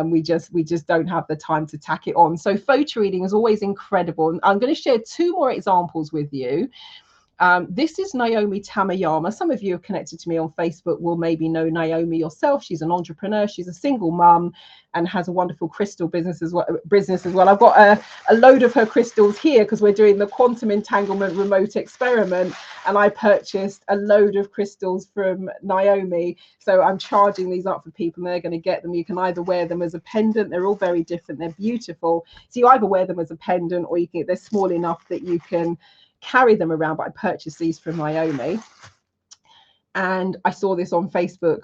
We just don't have the time to tack it on. So photo reading is always incredible. I'm going to share 2 more examples with you. This is Naomi Tamayama. Some of you have connected to me on Facebook will maybe know Naomi yourself. She's an entrepreneur. She's a single mum and has a wonderful crystal business as well. I've got a load of her crystals here because we're doing the quantum entanglement remote experiment, and I purchased a load of crystals from Naomi. So I'm charging these up for people and they're going to get them. You can either wear them as a pendant. They're all very different. They're beautiful. So you either wear them as a pendant or you can, they're small enough that you can carry them around. But I purchased these from Naomi, and I saw this on Facebook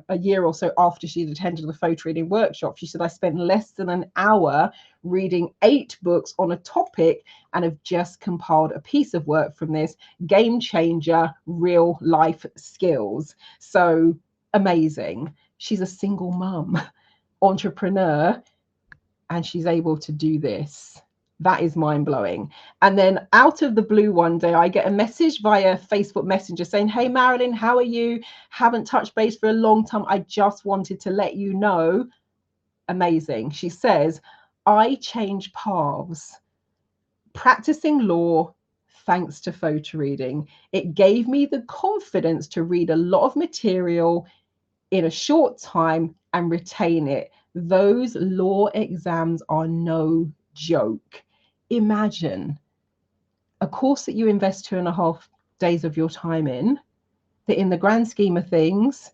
a year or so after she'd attended the photo reading workshop. She said, I spent less than an hour reading 8 books on a topic and have just compiled a piece of work from this. Game changer, real life skills. So amazing. She's a single mum, entrepreneur, and she's able to do this. That is mind-blowing. And then out of the blue one day, I get a message via Facebook Messenger saying, hey, Marilyn, how are you? Haven't touched base for a long time. I just wanted to let you know. Amazing. She says, I changed paths practicing law thanks to photo reading. It gave me the confidence to read a lot of material in a short time and retain it. Those law exams are no joke. Imagine a course that you invest 2.5 days of your time in, that in the grand scheme of things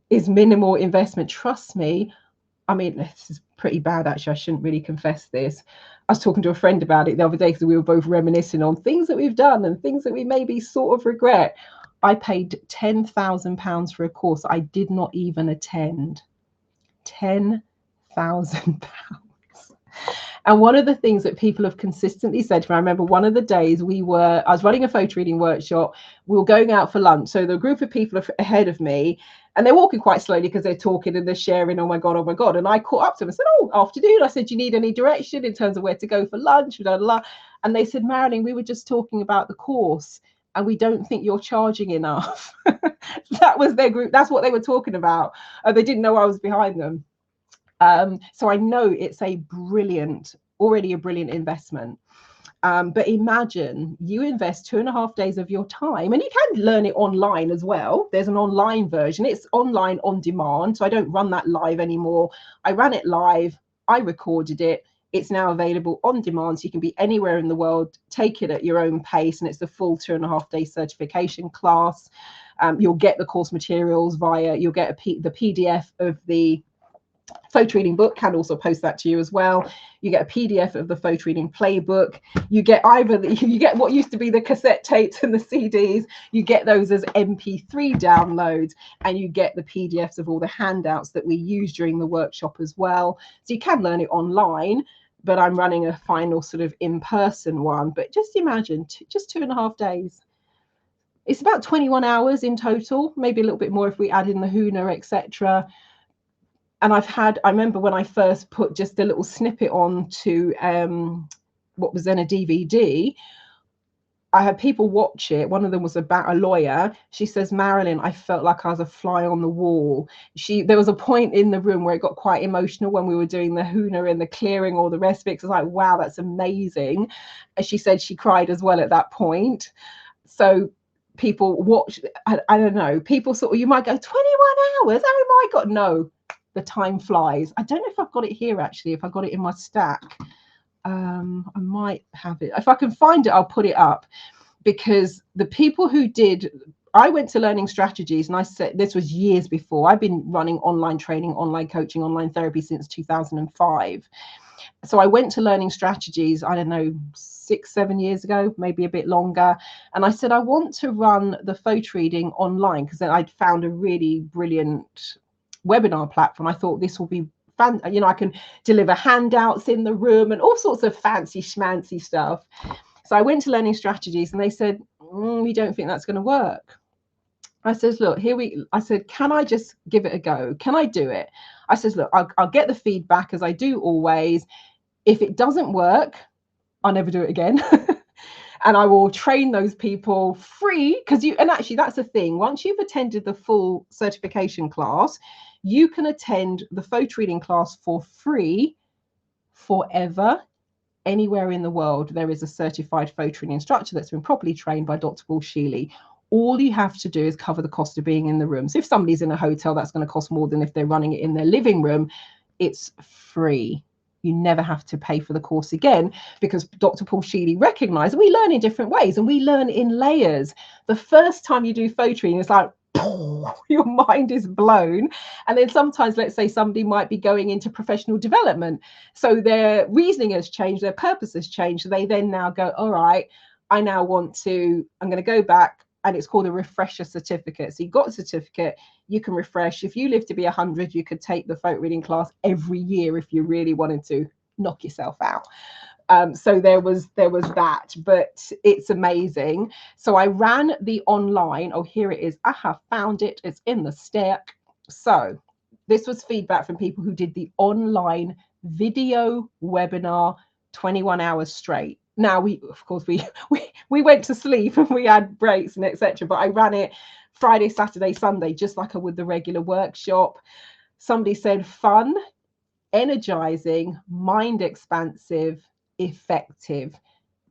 is minimal investment. Trust me. I mean, this is pretty bad, actually. I shouldn't really confess this. I was talking to a friend about it the other day because we were both reminiscing on things that we've done and things that we maybe sort of regret. I paid £10,000 for a course I did not even attend. £10,000. And one of the things that people have consistently said to me, I remember one of the days I was running a photo reading workshop. We were going out for lunch. So the group of people are ahead of me and they're walking quite slowly because they're talking and they're sharing, oh my God, oh my God. And I caught up to them and said, oh, afternoon. I said, do you need any direction in terms of where to go for lunch? Blah, blah, blah. And they said, Marilyn, we were just talking about the course and we don't think you're charging enough. That was their group. That's what they were talking about. They didn't know I was behind them. So I know it's already a brilliant investment. But imagine you invest 2.5 days of your time, and you can learn it online as well. There's an online version. It's online on demand. So I don't run that live anymore. I ran it live. I recorded it. It's now available on demand. So you can be anywhere in the world, take it at your own pace. And it's the full 2.5-day certification class. You'll get the course materials you'll get the PDF of the photo reading book. Can also post that to you as well. You get a PDF of the photo reading playbook. You get you get what used to be the cassette tapes and the CDs. You get those as MP3 downloads, and you get the PDFs of all the handouts that we use during the workshop as well. So you can learn it online, but I'm running a final sort of in-person one. But just imagine, just 2.5 days. It's about 21 hours in total, maybe a little bit more if we add in the Huna, etc. And I remember when I first put just a little snippet on to what was then a DVD, I had people watch it. One of them was about a lawyer. She says, Marilyn, I felt like I was a fly on the wall. There was a point in the room where it got quite emotional when we were doing the Huna and the clearing, all the rest of it. I was like, wow, that's amazing. And she said she cried as well at that point. So people watch, I don't know, people sort of, you might go 21 hours. Oh my God, no. the time flies. I don't know if I've got it here, actually, if I got it in my stack. I might have it. If I can find it, I'll put it up, because the people who did, I went to Learning Strategies, and I said, this was years before. I've been running online training, online coaching, online therapy since 2005. So I went to Learning Strategies, I don't know, 6-7 years ago, maybe a bit longer. And I said, I want to run the PhotoReading online, because then I'd found a really brilliant webinar platform. I thought this will be fun. You know, I can deliver handouts in the room and all sorts of fancy schmancy stuff. So I went to Learning Strategies, and they said, we don't think that's going to work. I said, look, I said, can I just give it a go? Can I do it? I said, look, I'll get the feedback, as I do always. If it doesn't work, I'll never do it again. And I will train those people free, and actually that's the thing. Once you've attended the full certification class, you can attend the PhotoReading class for free forever. Anywhere in the world, there is a certified PhotoReading instructor that's been properly trained by Dr. Paul Sheely. All you have to do is cover the cost of being in the room. So if somebody's in a hotel, that's going to cost more than if they're running it in their living room. It's free. You never have to pay for the course again, because Dr. Paul Sheely recognized we learn in different ways, and we learn in layers. The first time you do PhotoReading, it's like, your mind is blown. And then sometimes, let's say somebody might be going into professional development, so their reasoning has changed, their purpose has changed. They then now go, all right, I'm going to go back, and it's called a refresher certificate. So you got a certificate, you can refresh. If you live to be 100, you could take the PhotoReading class every year if you really wanted to knock yourself out. So there was that, but it's amazing. So I ran the online. Oh, here it is. I have found it. It's in the stack. So this was feedback from people who did the online video webinar 21 hours straight. Now we went to sleep and we had breaks and etc. But I ran it Friday, Saturday, Sunday, just like I would the regular workshop. Somebody said fun, energizing, mind expansive, effective.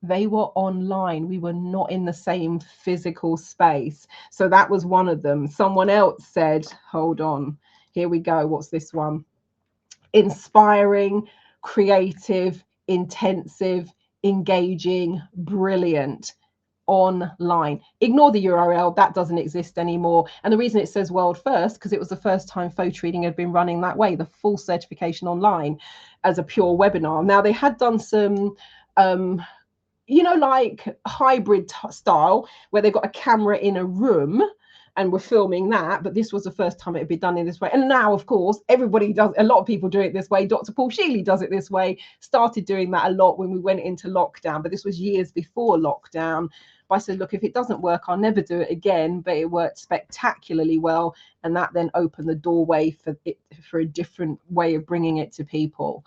They were online. We were not in the same physical space. So that was one of them. Someone else said, hold on, here we go. What's this one? Inspiring, creative, intensive, engaging, brilliant. Online. Ignore the URL, that doesn't exist anymore. And the reason it says world first, because it was the first time PhotoReading had been running that way, the full certification online as a pure webinar. Now they had done some like hybrid style, where they've got a camera in a room and we're filming that, but this was the first time it had been done in this way. And now, of course, everybody does, a lot of people do it this way. Dr. Paul Sheely does it this way, started doing that a lot when we went into lockdown, but this was years before lockdown. But I said, look, if it doesn't work, I'll never do it again. But it worked spectacularly well, and that then opened the doorway for a different way of bringing it to people.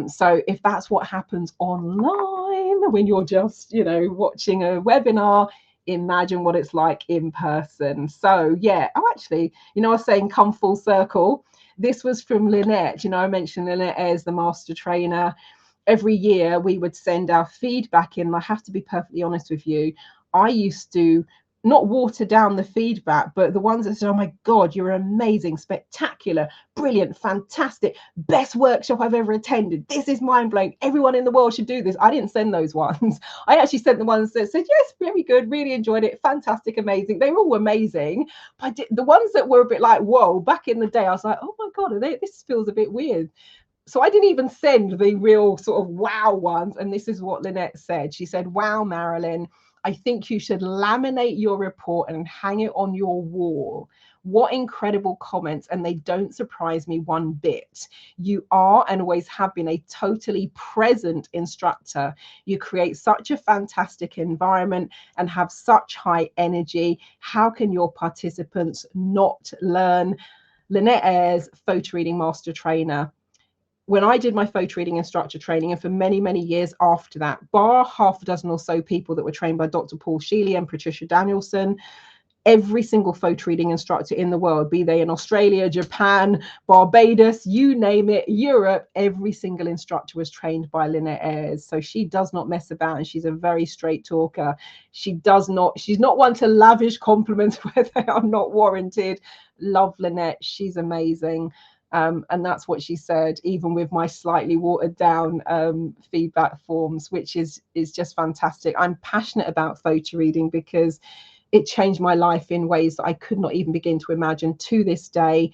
So if that's what happens online when you're just, watching a webinar, imagine what it's like in person. So yeah. Oh, actually, I was saying come full circle. This was from Lynette. I mentioned Lynette as the master trainer. Every year we would send our feedback in. I have to be perfectly honest with you, I used to not water down the feedback, but the ones that said, oh my God, you're amazing, spectacular, brilliant, fantastic, best workshop I've ever attended, this is mind-blowing, everyone in the world should do this. I didn't send those ones. I actually sent the ones that said, yes, very good, really enjoyed it, fantastic, amazing. They were all amazing. But the ones that were a bit like, whoa, back in the day, I was like, oh my God, this feels a bit weird. So I didn't even send the real sort of wow ones. And this is what Lynette said. She said, wow, Marilyn, I think you should laminate your report and hang it on your wall. What incredible comments, and they don't surprise me one bit. You are and always have been a totally present instructor. You create such a fantastic environment and have such high energy. How can your participants not learn? Lynette Ayres, PhotoReading Master Trainer. When I did my PhotoReading instructor training, and for many, many years after that, bar half a dozen or so people that were trained by Dr. Paul Sheely and Patricia Danielson, every single PhotoReading instructor in the world, be they in Australia, Japan, Barbados, you name it, Europe, every single instructor was trained by Lynette Ayres. So she does not mess about, and she's a very straight talker. She's not one to lavish compliments where they are not warranted. Love Lynette, she's amazing. And that's what she said, even with my slightly watered down feedback forms, which is just fantastic. I'm passionate about photo reading because it changed my life in ways that I could not even begin to imagine. To this day,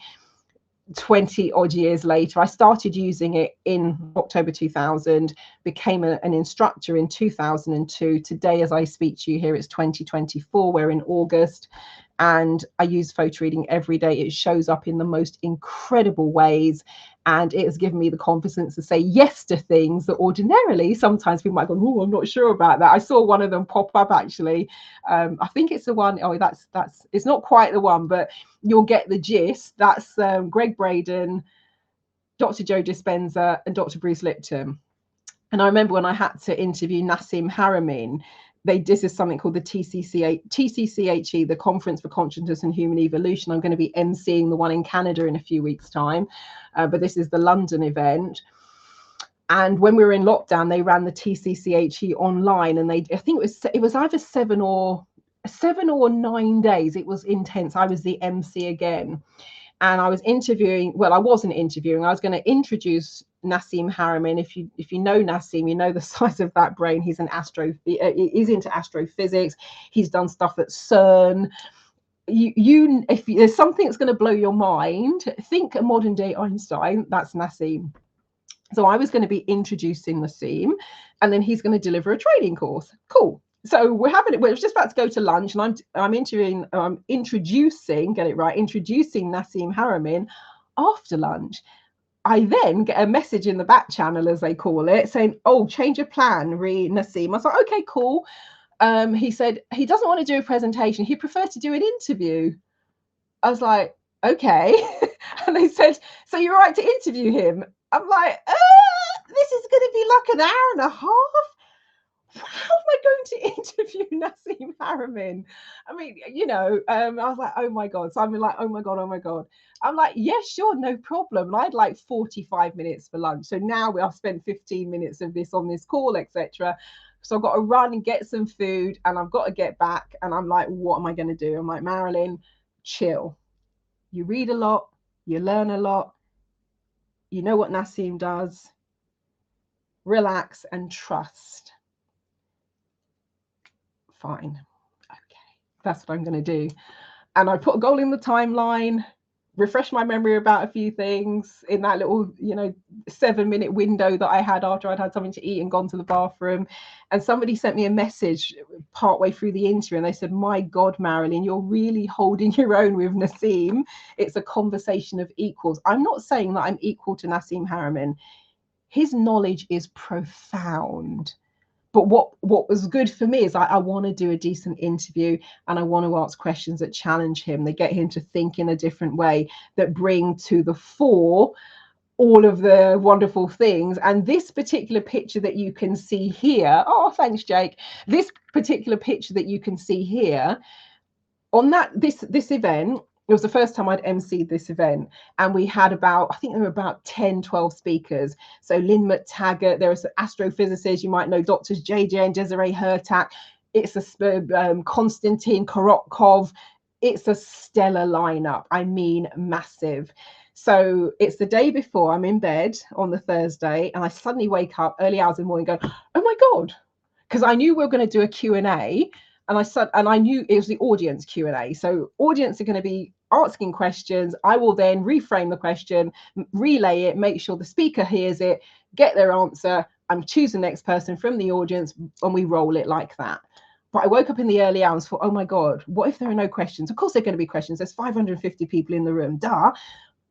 20 odd years later, I started using it in October 2000, became an instructor in 2002. Today, as I speak to you here, it's 2024, we're in August, and I use photo reading every day. It shows up in the most incredible ways, and it has given me the confidence to say yes to things that ordinarily sometimes people might go, oh, I'm not sure about that. I saw one of them pop up actually. I think it's the one, oh, that's it's not quite the one, but you'll get the gist. That's Greg Braden, Dr. Joe Dispenza, and Dr. Bruce Lipton. And I remember when I had to interview Nassim Haramein, this is something called the TCCHE, the Conference for Consciousness and Human Evolution. I'm going to be emceeing the one in Canada in a few weeks' time, but this is the London event. And when we were in lockdown, they ran the TCCHE online, and I think it was either 7 or 9 days. It was intense. I was the MC again, and I was interviewing. Well, I wasn't interviewing. I was going to introduce Nassim Haramein. If you know Nassim, you know the size of that brain. He's he's into astrophysics. He's done stuff at CERN. If there's something that's going to blow your mind, think a modern day Einstein. That's Nassim. So I was going to be introducing Nassim, and then he's going to deliver a training course. Cool. So we're just about to go to lunch, and I'm introducing, get it right, introducing Nassim Haramein after lunch. I then get a message in the back channel, as they call it, saying, oh, change of plan, Nassim. I was like, okay, cool. He said he doesn't want to do a presentation. He prefers to do an interview. I was like, okay. And they said, so you're right to interview him? I'm like, this is going to be like an hour and a half. How am I going to interview Nassim Haramein? I mean, I was like, oh my God. So I'm like, oh my God. I'm like, yeah, sure, no problem. And I had like 45 minutes for lunch. So now I've spent 15 minutes of this on this call, etc. So I've got to run and get some food, and I've got to get back. And I'm like, what am I going to do? I'm like, Marilyn, chill. You read a lot, you learn a lot. You know what Nassim does. Relax and trust. Fine. Okay, that's what I'm going to do. And I put a goal in the timeline, refresh my memory about a few things in that little 7-minute window that I had after I'd had something to eat and gone to the bathroom. And somebody sent me a message partway through the interview, and they said, my God, Marilyn, you're really holding your own with Nassim. It's a conversation of equals. I'm not saying that I'm equal to Nassim Haramein. His knowledge is profound. But what was good for me is I want to do a decent interview, and I want to ask questions that challenge him, that get him to think in a different way, that bring to the fore all of the wonderful things. And this particular picture that you can see here, oh, thanks, Jake. This particular picture that you can see here on this event, it was the first time I'd emceed this event, and we had I think there were about 10, 12 speakers. So Lynn McTaggart, there are some astrophysicists, you might know Doctors JJ and Desiree Hurtak. It's a Konstantin Korotkov. It's a stellar lineup. I mean, massive. So it's the day before, I'm in bed on the Thursday, and I suddenly wake up early hours in the morning going, oh my God, because I knew we were going to do a Q&A. And I knew it was the audience Q&A. So audience are going to be asking questions. I will then reframe the question, relay it, make sure the speaker hears it, get their answer. I'm choosing the next person from the audience, and we roll it like that. But I woke up in the early hours and thought, oh my God, what if there are no questions? Of course there are going to be questions. There's 550 people in the room, duh.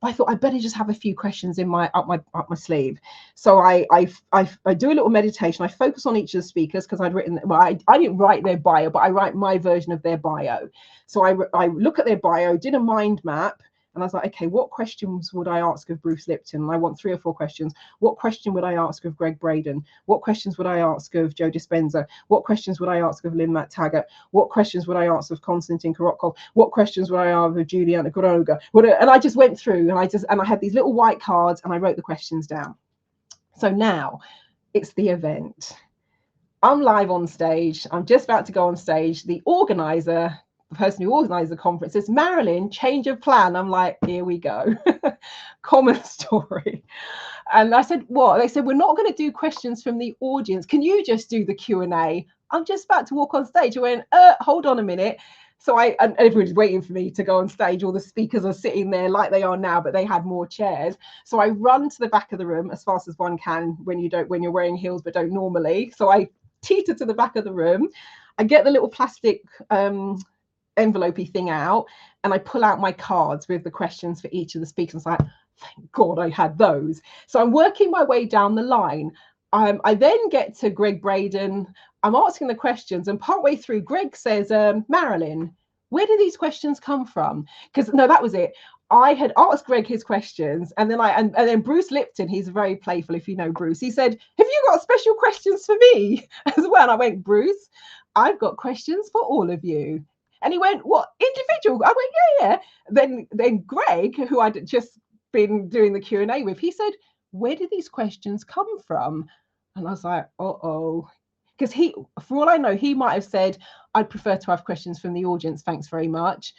I thought I'd better just have a few questions up my sleeve. So I do a little meditation. I focus on each of the speakers, because I'd written, well, I didn't write their bio, but I write my version of their bio. So I look at their bio, did a mind map, and I was like, okay, what questions would I ask of Bruce Lipton? And I want 3 or 4 questions. What question would I ask of Greg Braden? What questions would I ask of Joe Dispenza? What questions would I ask of Lynn McTaggart? What questions would I ask of Konstantin Korotkov? What questions would I ask of Juliana Goroga? And I just went through, and I had these little white cards, and I wrote the questions down. So now it's the event. I'm live on stage. I'm just about to go on stage. The organizer the person who organized the conference says, Marilyn, change of plan. I'm like, here we go. Common story. And I said, what? They said, we're not going to do questions from the audience. Can you just do the Q&A? I'm just about to walk on stage. I went, hold on a minute. So and everybody's waiting for me to go on stage. All the speakers are sitting there like they are now, but they had more chairs. So I run to the back of the room as fast as one can when you're wearing heels, but don't normally. So I teeter to the back of the room. I get the little plastic envelopey thing out, and I pull out my cards with the questions for each of the speakers. Like, thank God I had those. So I'm working my way down the line. I then get to Greg Braden. I'm asking the questions, and partway through, Greg says, Marilyn, where do these questions come from? Because no, that was it. I had asked Greg his questions, and then and then Bruce Lipton, he's very playful, if you know Bruce, he said, have you got special questions for me as well? And I went, Bruce, I've got questions for all of you. And he went, what, individual? I went, yeah. Then Greg, who I'd just been doing the Q&A with, he said, where did these questions come from? And I was like, uh-oh. Because for all I know, he might have said, I'd prefer to have questions from the audience, thanks very much.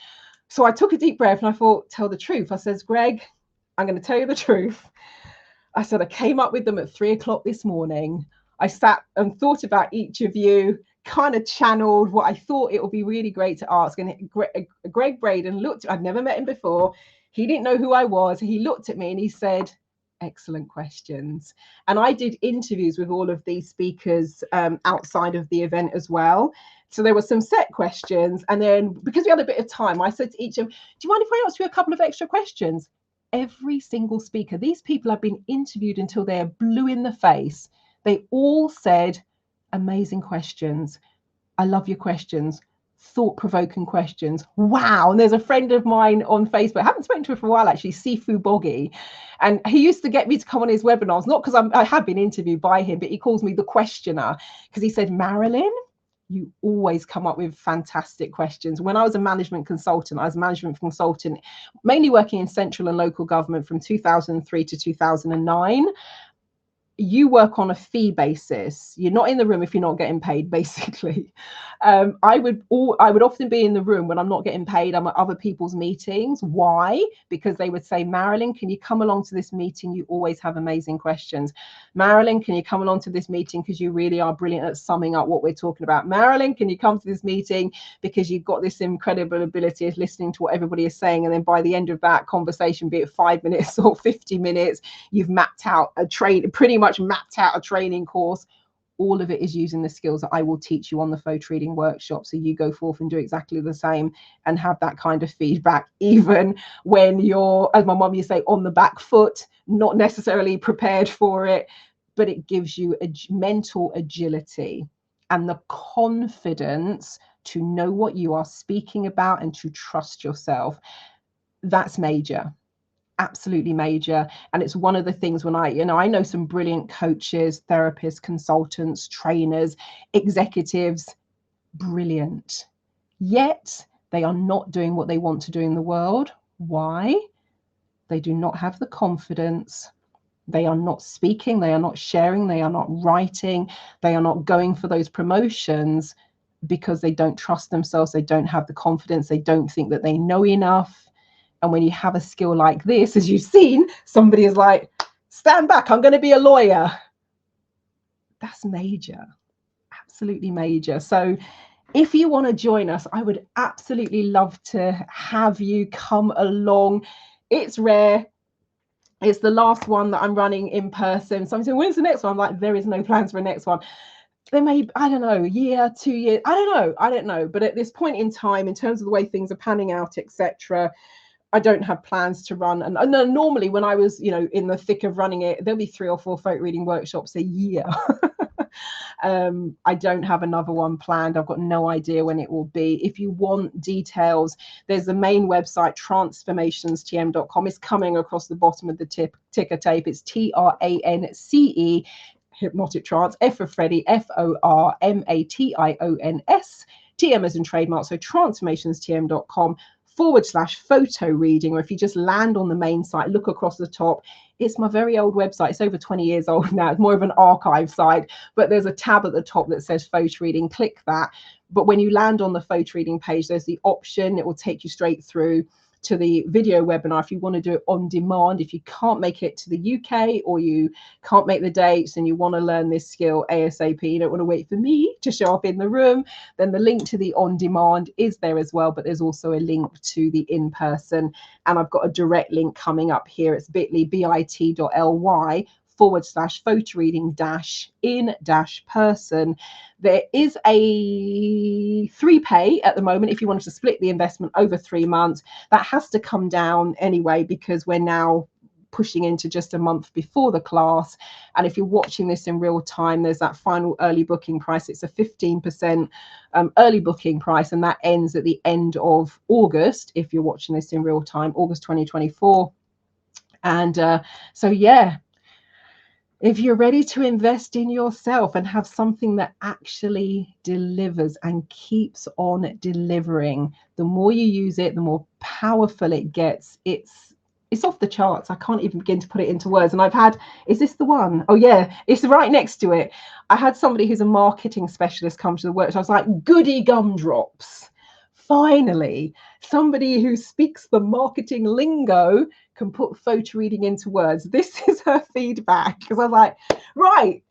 So I took a deep breath and I thought, tell the truth. I says, Greg, I'm going to tell you the truth. I said, I came up with them at 3 o'clock this morning. I sat and thought about each of you, kind of channeled what I thought it would be really great to ask. And Greg Braden I'd never met him before. He didn't know who I was. He looked at me and he said, excellent questions. And I did interviews with all of these speakers outside of the event as well. So there were some set questions. And then because we had a bit of time, I said to each of them, do you mind if I ask you a couple of extra questions? Every single speaker, these people have been interviewed until they're blue in the face. They all said, amazing questions. I love your questions. Thought-provoking questions. Wow. And there's a friend of mine on Facebook, I haven't spoken to her for a while actually, Sifu Boggy, and he used to get me to come on his webinars, not because I have been interviewed by him, but he calls me the questioner, because he said, Marilyn, you always come up with fantastic questions. When I was a management consultant, mainly working in central and local government from 2003 to 2009. You work on a fee basis. You're not in the room if you're not getting paid, basically. I would often be in the room when I'm not getting paid. I'm at other people's meetings. Why? Because they would say, Marilyn, can you come along to this meeting? You always have amazing questions. Marilyn, can you come along to this meeting because you really are brilliant at summing up what we're talking about? Marilyn, can you come to this meeting because you've got this incredible ability of listening to what everybody is saying, and then by the end of that conversation, be it 5 minutes or 50 minutes, you've mapped out pretty much mapped out a training course. All of it is using the skills that I will teach you on the PhotoReading workshop. So you go forth and do exactly the same and have that kind of feedback, even when you're, as my mum used to say, on the back foot, not necessarily prepared for it, but it gives you a mental agility and the confidence to know what you are speaking about and to trust yourself. That's major. Absolutely major. And it's one of the things when I know some brilliant coaches, therapists, consultants, trainers, executives, brilliant. Yet they are not doing what they want to do in the world. Why? They do not have the confidence. They are not speaking. They are not sharing. They are not writing. They are not going for those promotions because they don't trust themselves. They don't have the confidence. They don't think that they know enough. And when you have a skill like this, as you've seen, somebody is like, stand back, I'm going to be a lawyer. That's major, absolutely major. So if you want to join us, I would absolutely love to have you come along. It's rare. It's the last one that I'm running in person. So I'm saying, when's the next one? I'm like, there is no plans for a next one. There may, I don't know, year, 2 years, I don't know. But at this point in time, in terms of the way things are panning out, etc., I don't have plans to run. And normally when I was, in the thick of running it, there'll be 3 or 4 PhotoReading workshops a year. I don't have another one planned. I've got no idea when it will be. If you want details, there's the main website, transformationstm.com. It's coming across the bottom of the ticker tape. It's TRANCE, Hypnotic Trance, F for Freddy, FORMATIONS, TM as in trademark. So transformationstm.com /photo reading, or if you just land on the main site, look across the top, It's my very old website. It's over 20 years old now. It's more of an archive site, but there's a tab at the top that says PhotoReading. Click that. But when you land on the PhotoReading page, there's the option. It will take you straight through to the video webinar if you want to do it on demand. If you can't make it to the UK, or you can't make the dates and you want to learn this skill ASAP, you don't want to wait for me to show up in the room, then the link to the on demand is there as well. But there's also a link to the in-person, and I've got a direct link coming up here. It's bit.ly/PhotoReading-in-person. There is a 3-pay at the moment if you wanted to split the investment over 3 months. That has to come down anyway, because we're now pushing into just a month before the class. And if you're watching this in real time, there's that final early booking price. It's a 15% early booking price, and that ends at the end of August if you're watching this in real time, August 2024. And so yeah, if you're ready to invest in yourself and have something that actually delivers and keeps on delivering, the more you use it, the more powerful it gets. It's off the charts. I can't even begin to put it into words. And I've had, is this the one? Oh yeah, it's right next to it. I had somebody who's a marketing specialist come to the workshop. I was like, goody gumdrops. Finally, somebody who speaks the marketing lingo can put PhotoReading into words. This is her feedback, because I was like, right,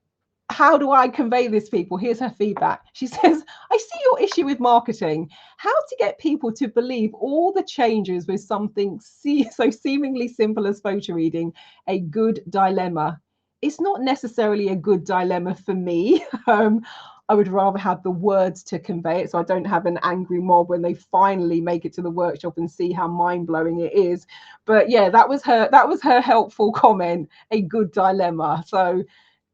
how do I convey this, people? Here's her feedback. She says, I see your issue with marketing. How to get people to believe all the changes with something so seemingly simple as PhotoReading, a good dilemma. It's not necessarily a good dilemma for me. I would rather have the words to convey it, so I don't have an angry mob when they finally make it to the workshop and see how mind-blowing it is. But yeah, that was her helpful comment, a good dilemma. So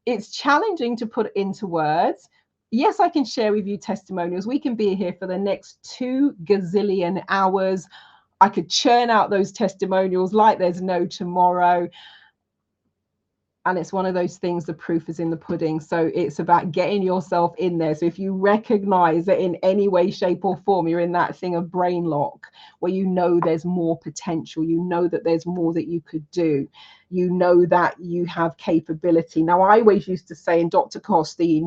it's challenging to put into words. Yes, I can share with you testimonials. We can be here for the next 2 gazillion hours. I could churn out those testimonials like there's no tomorrow. And it's one of those things, the proof is in the pudding. So it's about getting yourself in there. So if you recognize that in any way, shape or form, you're in that thing of brain lock, where you know there's more potential, you know that there's more that you could do, you know that you have capability. Now, I always used to say, and Dr. Koss, the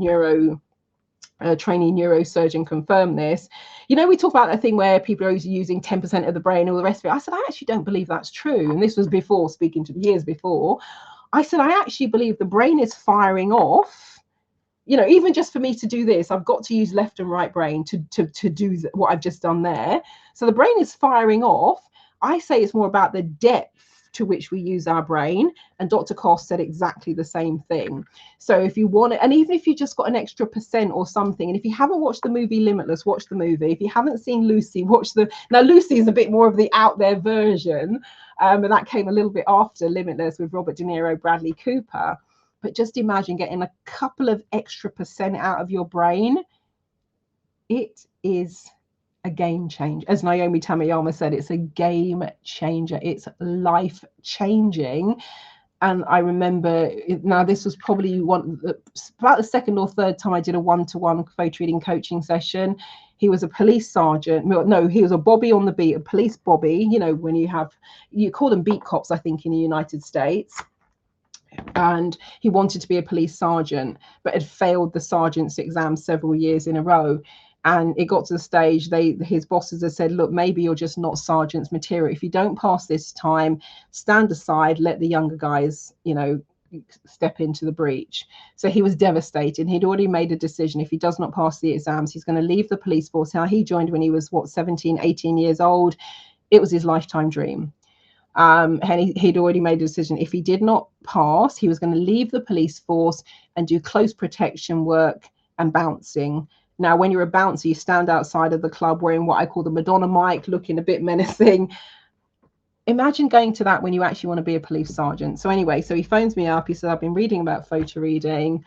trainee neurosurgeon, confirmed this, you know, we talk about that thing where people are using 10% of the brain, all the rest of it. I said, I actually don't believe that's true. And this was before, speaking to years before. I said, I actually believe the brain is firing off, you know, even just for me to do this, I've got to use left and right brain to do what I've just done there. So the brain is firing off. I say it's more about the depth to which we use our brain. And Dr. Koss said exactly the same thing. So if you want it, and even if you just got an extra % or something, and if you haven't watched the movie Limitless, watch the movie. If you haven't seen Lucy, watch now Lucy is a bit more of the out there version. And that came a little bit after Limitless with Robert De Niro, Bradley Cooper. But just imagine getting a couple of extra % out of your brain. It is a game changer. As Naomi Tamayama said, it's a game changer. It's life changing. And I remember, now this was probably about the second or third time I did a one-to-one PhotoReading coaching session. He was a police sergeant. No, he was a bobby on the beat, a police bobby. You know, when you call them beat cops, I think, in the United States. And he wanted to be a police sergeant, but had failed the sergeant's exam several years in a row. And it got to the stage, his bosses had said, look, maybe you're just not sergeant's material. If you don't pass this time, stand aside, let the younger guys, you know, step into the breach. So he was devastated. He'd already made a decision. If he does not pass the exams, he's going to leave the police force. Now, he joined when he was, 17, 18 years old. It was his lifetime dream. And he'd already made a decision. If he did not pass, he was going to leave the police force and do close protection work and bouncing. Now, when you're a bouncer, you stand outside of the club wearing what I call the Madonna mic, looking a bit menacing. Imagine going to that when you actually want to be a police sergeant. So anyway, so he phones me up. He said, I've been reading about PhotoReading.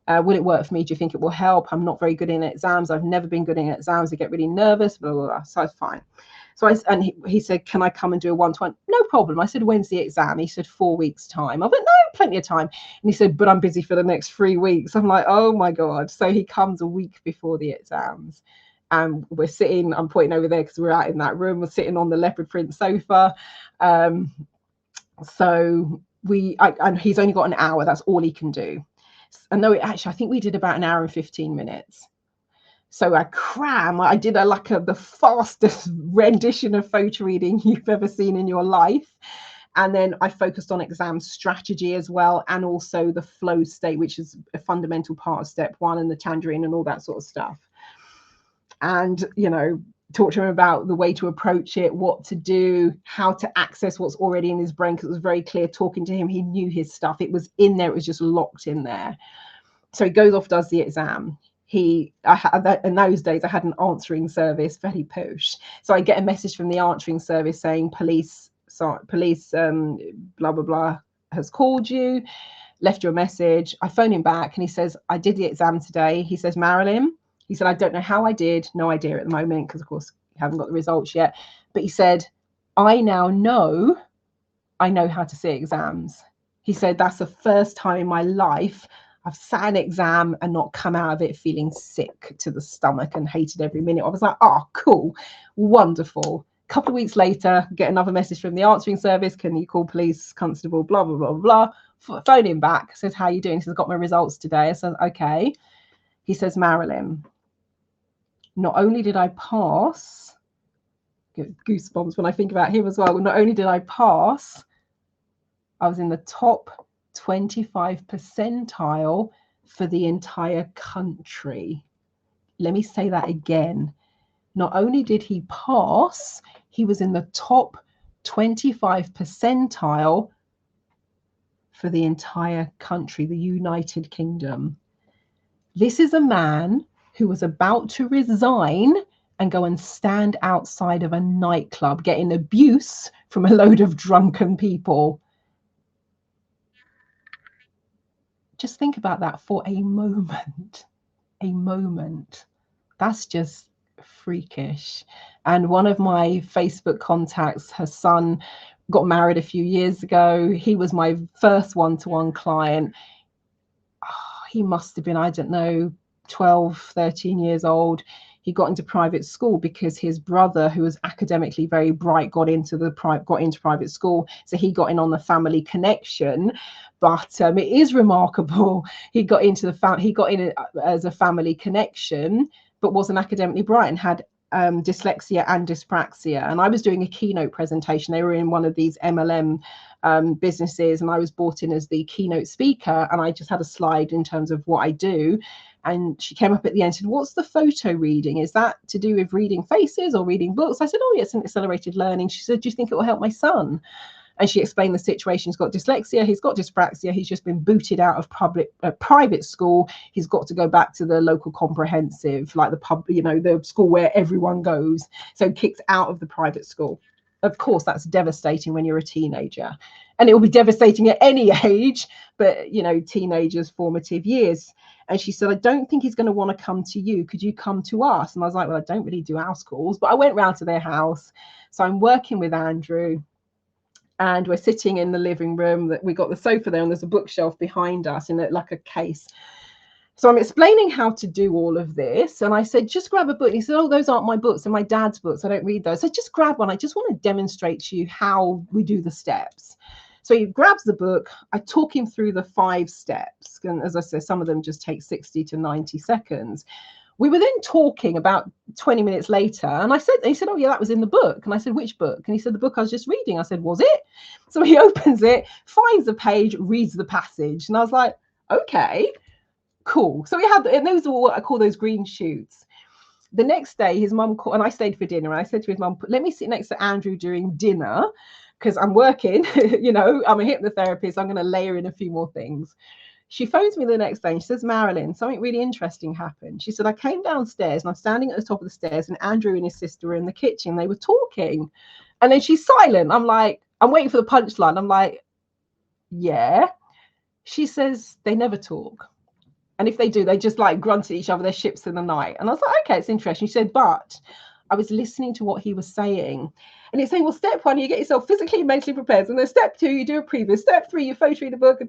Will it work for me? Do you think it will help? I'm not very good in exams. I've never been good in exams. I get really nervous, blah, blah, blah. So it's fine. So he said, can I come and do a one-to-one? No problem. I said, when's the exam? He said, 4 weeks time. I went, no, plenty of time. And he said, but I'm busy for the next 3 weeks. I'm like, oh my God. So he comes a week before the exams. And we're sitting, I'm pointing over there because we're out in that room. We're sitting on the leopard print sofa. So and he's only got an hour. That's all he can do. And no, actually, I think we did about an hour and 15 minutes. So I did the fastest rendition of photo reading you've ever seen in your life. And then I focused on exam strategy as well, and also the flow state, which is a fundamental part of step one, and the tangerine and all that sort of stuff. And, talk to him about the way to approach it, what to do, how to access what's already in his brain, because it was very clear talking to him. He knew his stuff. It was in there. It was just locked in there. So he goes off, does the exam. In those days, I had an answering service, very posh. So I get a message from the answering service saying, police, blah, blah, blah, has called you, left you a message. I phone him back and he says, I did the exam today. He says, Marilyn, he said, I don't know how I did. No idea at the moment, because of course you haven't got the results yet. But he said, I now know how to sit exams. He said, that's the first time in my life I've sat an exam and not come out of it feeling sick to the stomach and hated every minute. I was like, oh, cool, wonderful. A couple of weeks later, get another message from the answering service. Can you call police constable, blah, blah, blah, blah. Phone him back, says, how are you doing? He says, got my results today. I said, okay. He says, Marilyn, not only did I pass, get goosebumps when I think about him as well, not only did I pass, I was in the top 25 percentile for the entire country. Let me say that again. Not only did he pass, he was in the top 25 percentile for the entire country, the United Kingdom. This is a man who was about to resign and go and stand outside of a nightclub getting abuse from a load of drunken people. Just think about that for a moment. A moment. That's just freakish. And one of my Facebook contacts, her son got married a few years ago. He was my first one-to-one client. Oh, he must have been, I don't know, 12, 13 years old. He got into private school because his brother, who was academically very bright, got into private school. So he got in on the family connection. But it is remarkable. He got in as a family connection, but wasn't academically bright and had dyslexia and dyspraxia. And I was doing a keynote presentation. They were in one of these MLM businesses, and I was brought in as the keynote speaker. And I just had a slide in terms of what I do. And she came up at the end and said, what's the photo reading? Is that to do with reading faces or reading books? I said, oh, yeah, it's an accelerated learning. She said, do you think it will help my son? And she explained the situation. He's got dyslexia. He's got dyspraxia. He's just been booted out of private school. He's got to go back to the local comprehensive, like the school where everyone goes. So kicked out of the private school. Of course, that's devastating when you're a teenager. And it will be devastating at any age, but, teenagers' formative years. And she said, I don't think he's going to want to come to you. Could you come to us? And I was like, well, I don't really do house calls, but I went round to their house. So I'm working with Andrew. And we're sitting in the living room. That we got the sofa there, and there's a bookshelf behind us in like a case. So I'm explaining how to do all of this. And I said, just grab a book. And he said, oh, those aren't my books. They're my dad's books. I don't read those. So just grab one. I just want to demonstrate to you how we do the steps. So he grabs the book. I talk him through the 5 steps. And as I said, some of them just take 60 to 90 seconds. We were then talking about 20 minutes later, and he said, oh, yeah, that was in the book. And I said, which book? And he said, the book I was just reading. I said, was it? So he opens it, finds the page, reads the passage. And I was like, okay, cool. So and those are what I call those green shoots. The next day, his mum called, and I stayed for dinner. And I said to his mum, let me sit next to Andrew during dinner, because I'm working, I'm a hypnotherapist. I'm going to layer in a few more things. She phones me the next day and she says, Marilyn, something really interesting happened. She said, I came downstairs and I'm standing at the top of the stairs, and Andrew and his sister were in the kitchen. They were talking. And then she's silent. I'm like, I'm waiting for the punchline. I'm like, yeah. She says, they never talk. And if they do, they just like grunt at each other, their ships in the night. And I was like, okay, it's interesting. She said, but I was listening to what he was saying. And he's saying, well, step 1, you get yourself physically and mentally prepared. And then step 2, you do a preview. Step 3, you photo read a book.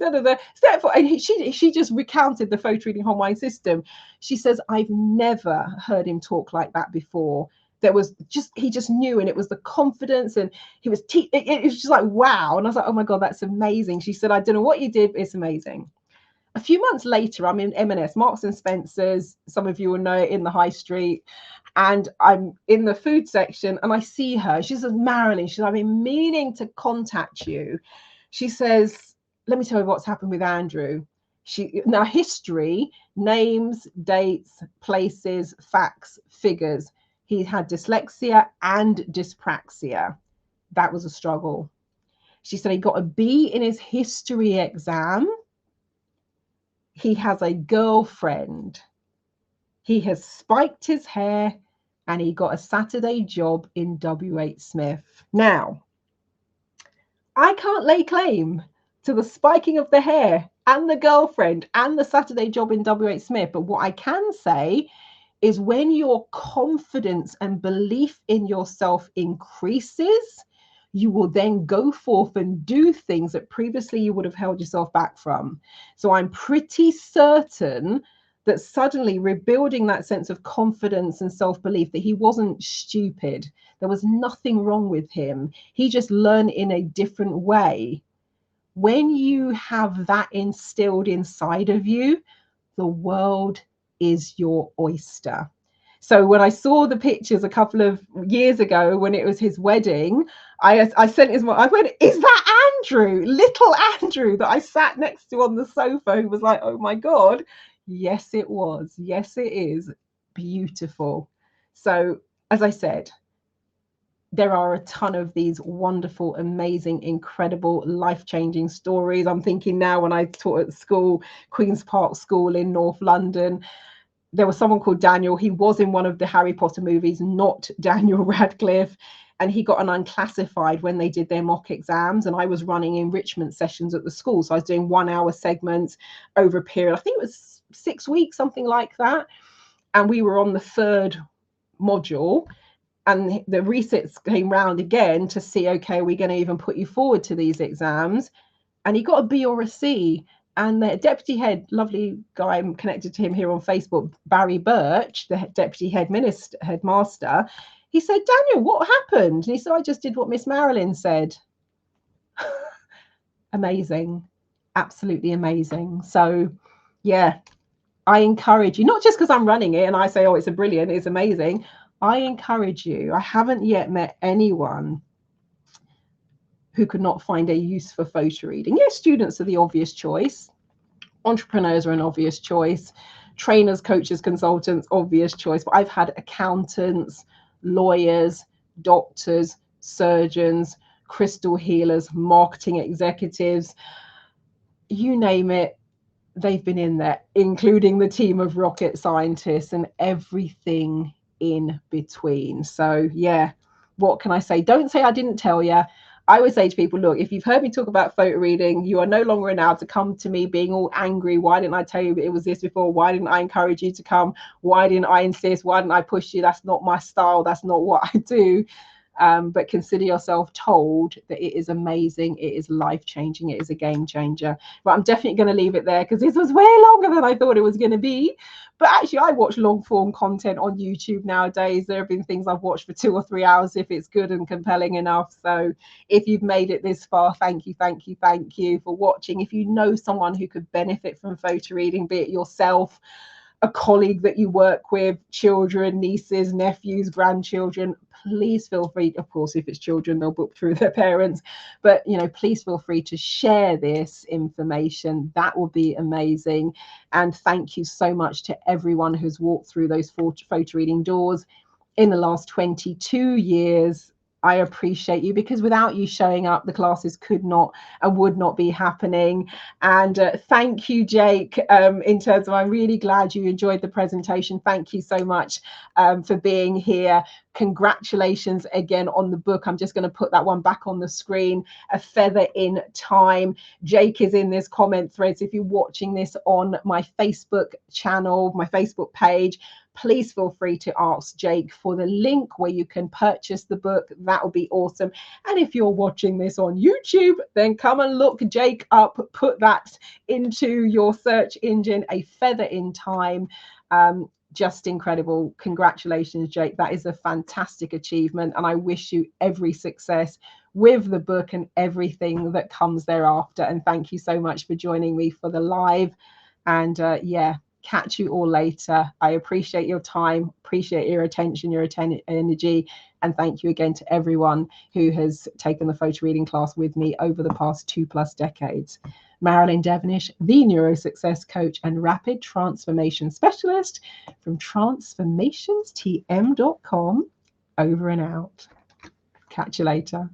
Step 4, and she just recounted the photo reading whole mind system. She says, I've never heard him talk like that before. there was just, he just knew, and it was the confidence, and he was it was just like, wow. And I was like, oh my God, that's amazing. She said, I don't know what you did, but it's amazing. A few months later, I'm in M&S, Marks and Spencer's, some of you will know it, in the high street, and I'm in the food section, and I see her. She says, Marilyn, she said, I've been meaning to contact you. She says, let me tell you what's happened with Andrew. Now, history, names, dates, places, facts, figures. He had dyslexia and dyspraxia. That was a struggle. She said he got a B in his history exam. He has a girlfriend. He has spiked his hair, and he got a Saturday job in WH Smith. Now, I can't lay claim to the spiking of the hair and the girlfriend and the Saturday job in WH Smith, but what I can say is when your confidence and belief in yourself increases, you will then go forth and do things that previously you would have held yourself back from. So I'm pretty certain that suddenly rebuilding that sense of confidence and self-belief, that he wasn't stupid. There was nothing wrong with him. He just learned in a different way. When you have that instilled inside of you, the world is your oyster. So when I saw the pictures a couple of years ago when it was his wedding, I sent his mom, I went, is that Andrew, little Andrew that I sat next to on the sofa, who was like, oh my God. Yes, it was. Yes, it is. Beautiful. So as I said, there are a ton of these wonderful, amazing, incredible, life-changing stories. I'm thinking now, when I taught at school, Queen's Park School in North London, there was someone called Daniel. He was in one of the Harry Potter movies, not Daniel Radcliffe. And he got an unclassified when they did their mock exams. And I was running enrichment sessions at the school. So I was doing 1 hour segments over a period, I think it was 6 weeks, something like that. And we were on the 3rd module. And the resits came round again to see, okay, are we going to even put you forward to these exams? And he got a B or a C. And the deputy head, lovely guy, I'm connected to him here on Facebook, Barry Birch, the deputy headmaster, he said, Daniel, what happened? And he said, I just did what Miss Marilyn said. Amazing. Absolutely amazing. So, yeah, I encourage you, not just because I'm running it and I say, oh, it's brilliant, it's amazing. I encourage you. I haven't yet met anyone who could not find a use for photo reading. Yes, students are the obvious choice. Entrepreneurs are an obvious choice. Trainers, coaches, consultants, obvious choice. But I've had accountants, lawyers, doctors, surgeons, crystal healers, marketing executives, you name it, they've been in there, including the team of rocket scientists and everything in between. So yeah, what can I say? Don't say I didn't tell you. I would say to people, look, if you've heard me talk about photo reading, you are no longer allowed to come to me being all angry. Why didn't I tell you it was this before? Why didn't I encourage you to come? Why didn't I insist? Why didn't I push you? That's not my style. That's not what I do. But consider yourself told that it is amazing, it is life-changing, it is a game changer. But I'm definitely going to leave it there because this was way longer than I thought it was going to be. But actually, I watch long-form content on YouTube nowadays. There have been things I've watched for 2 or 3 hours if it's good and compelling enough. So if you've made it this far, thank you for watching. If you know someone who could benefit from photo reading, be it yourself, a colleague that you work with, children, nieces, nephews, grandchildren, please feel free, of course, if it's children, they'll book through their parents, but please feel free to share this information. That will be amazing. And thank you so much to everyone who's walked through those photo reading doors in the last 22 years. I appreciate you, because without you showing up, the classes could not and would not be happening. And thank you, Jake, in terms of, I'm really glad you enjoyed the presentation. Thank you so much for being here. Congratulations again on the book. I'm just going to put that one back on the screen, A Feather in Time. Jake is in this comment thread. So if you're watching this on my Facebook channel, my Facebook page, please feel free to ask Jake for the link where you can purchase the book. That would be awesome. And if you're watching this on YouTube, then come and look Jake up, put that into your search engine, A Feather in Time. just incredible. Congratulations, Jake. That is a fantastic achievement, and I wish you every success with the book and everything that comes thereafter. And thank you so much for joining me for the live. And yeah, catch you all later. I appreciate your time, appreciate your attention, your energy, and thank you again to everyone who has taken the photo reading class with me over the past 2+ decades. Marilyn Devonish, the NeuroSuccess coach and rapid transformation specialist from transformationstm.com. Over and out. Catch you later.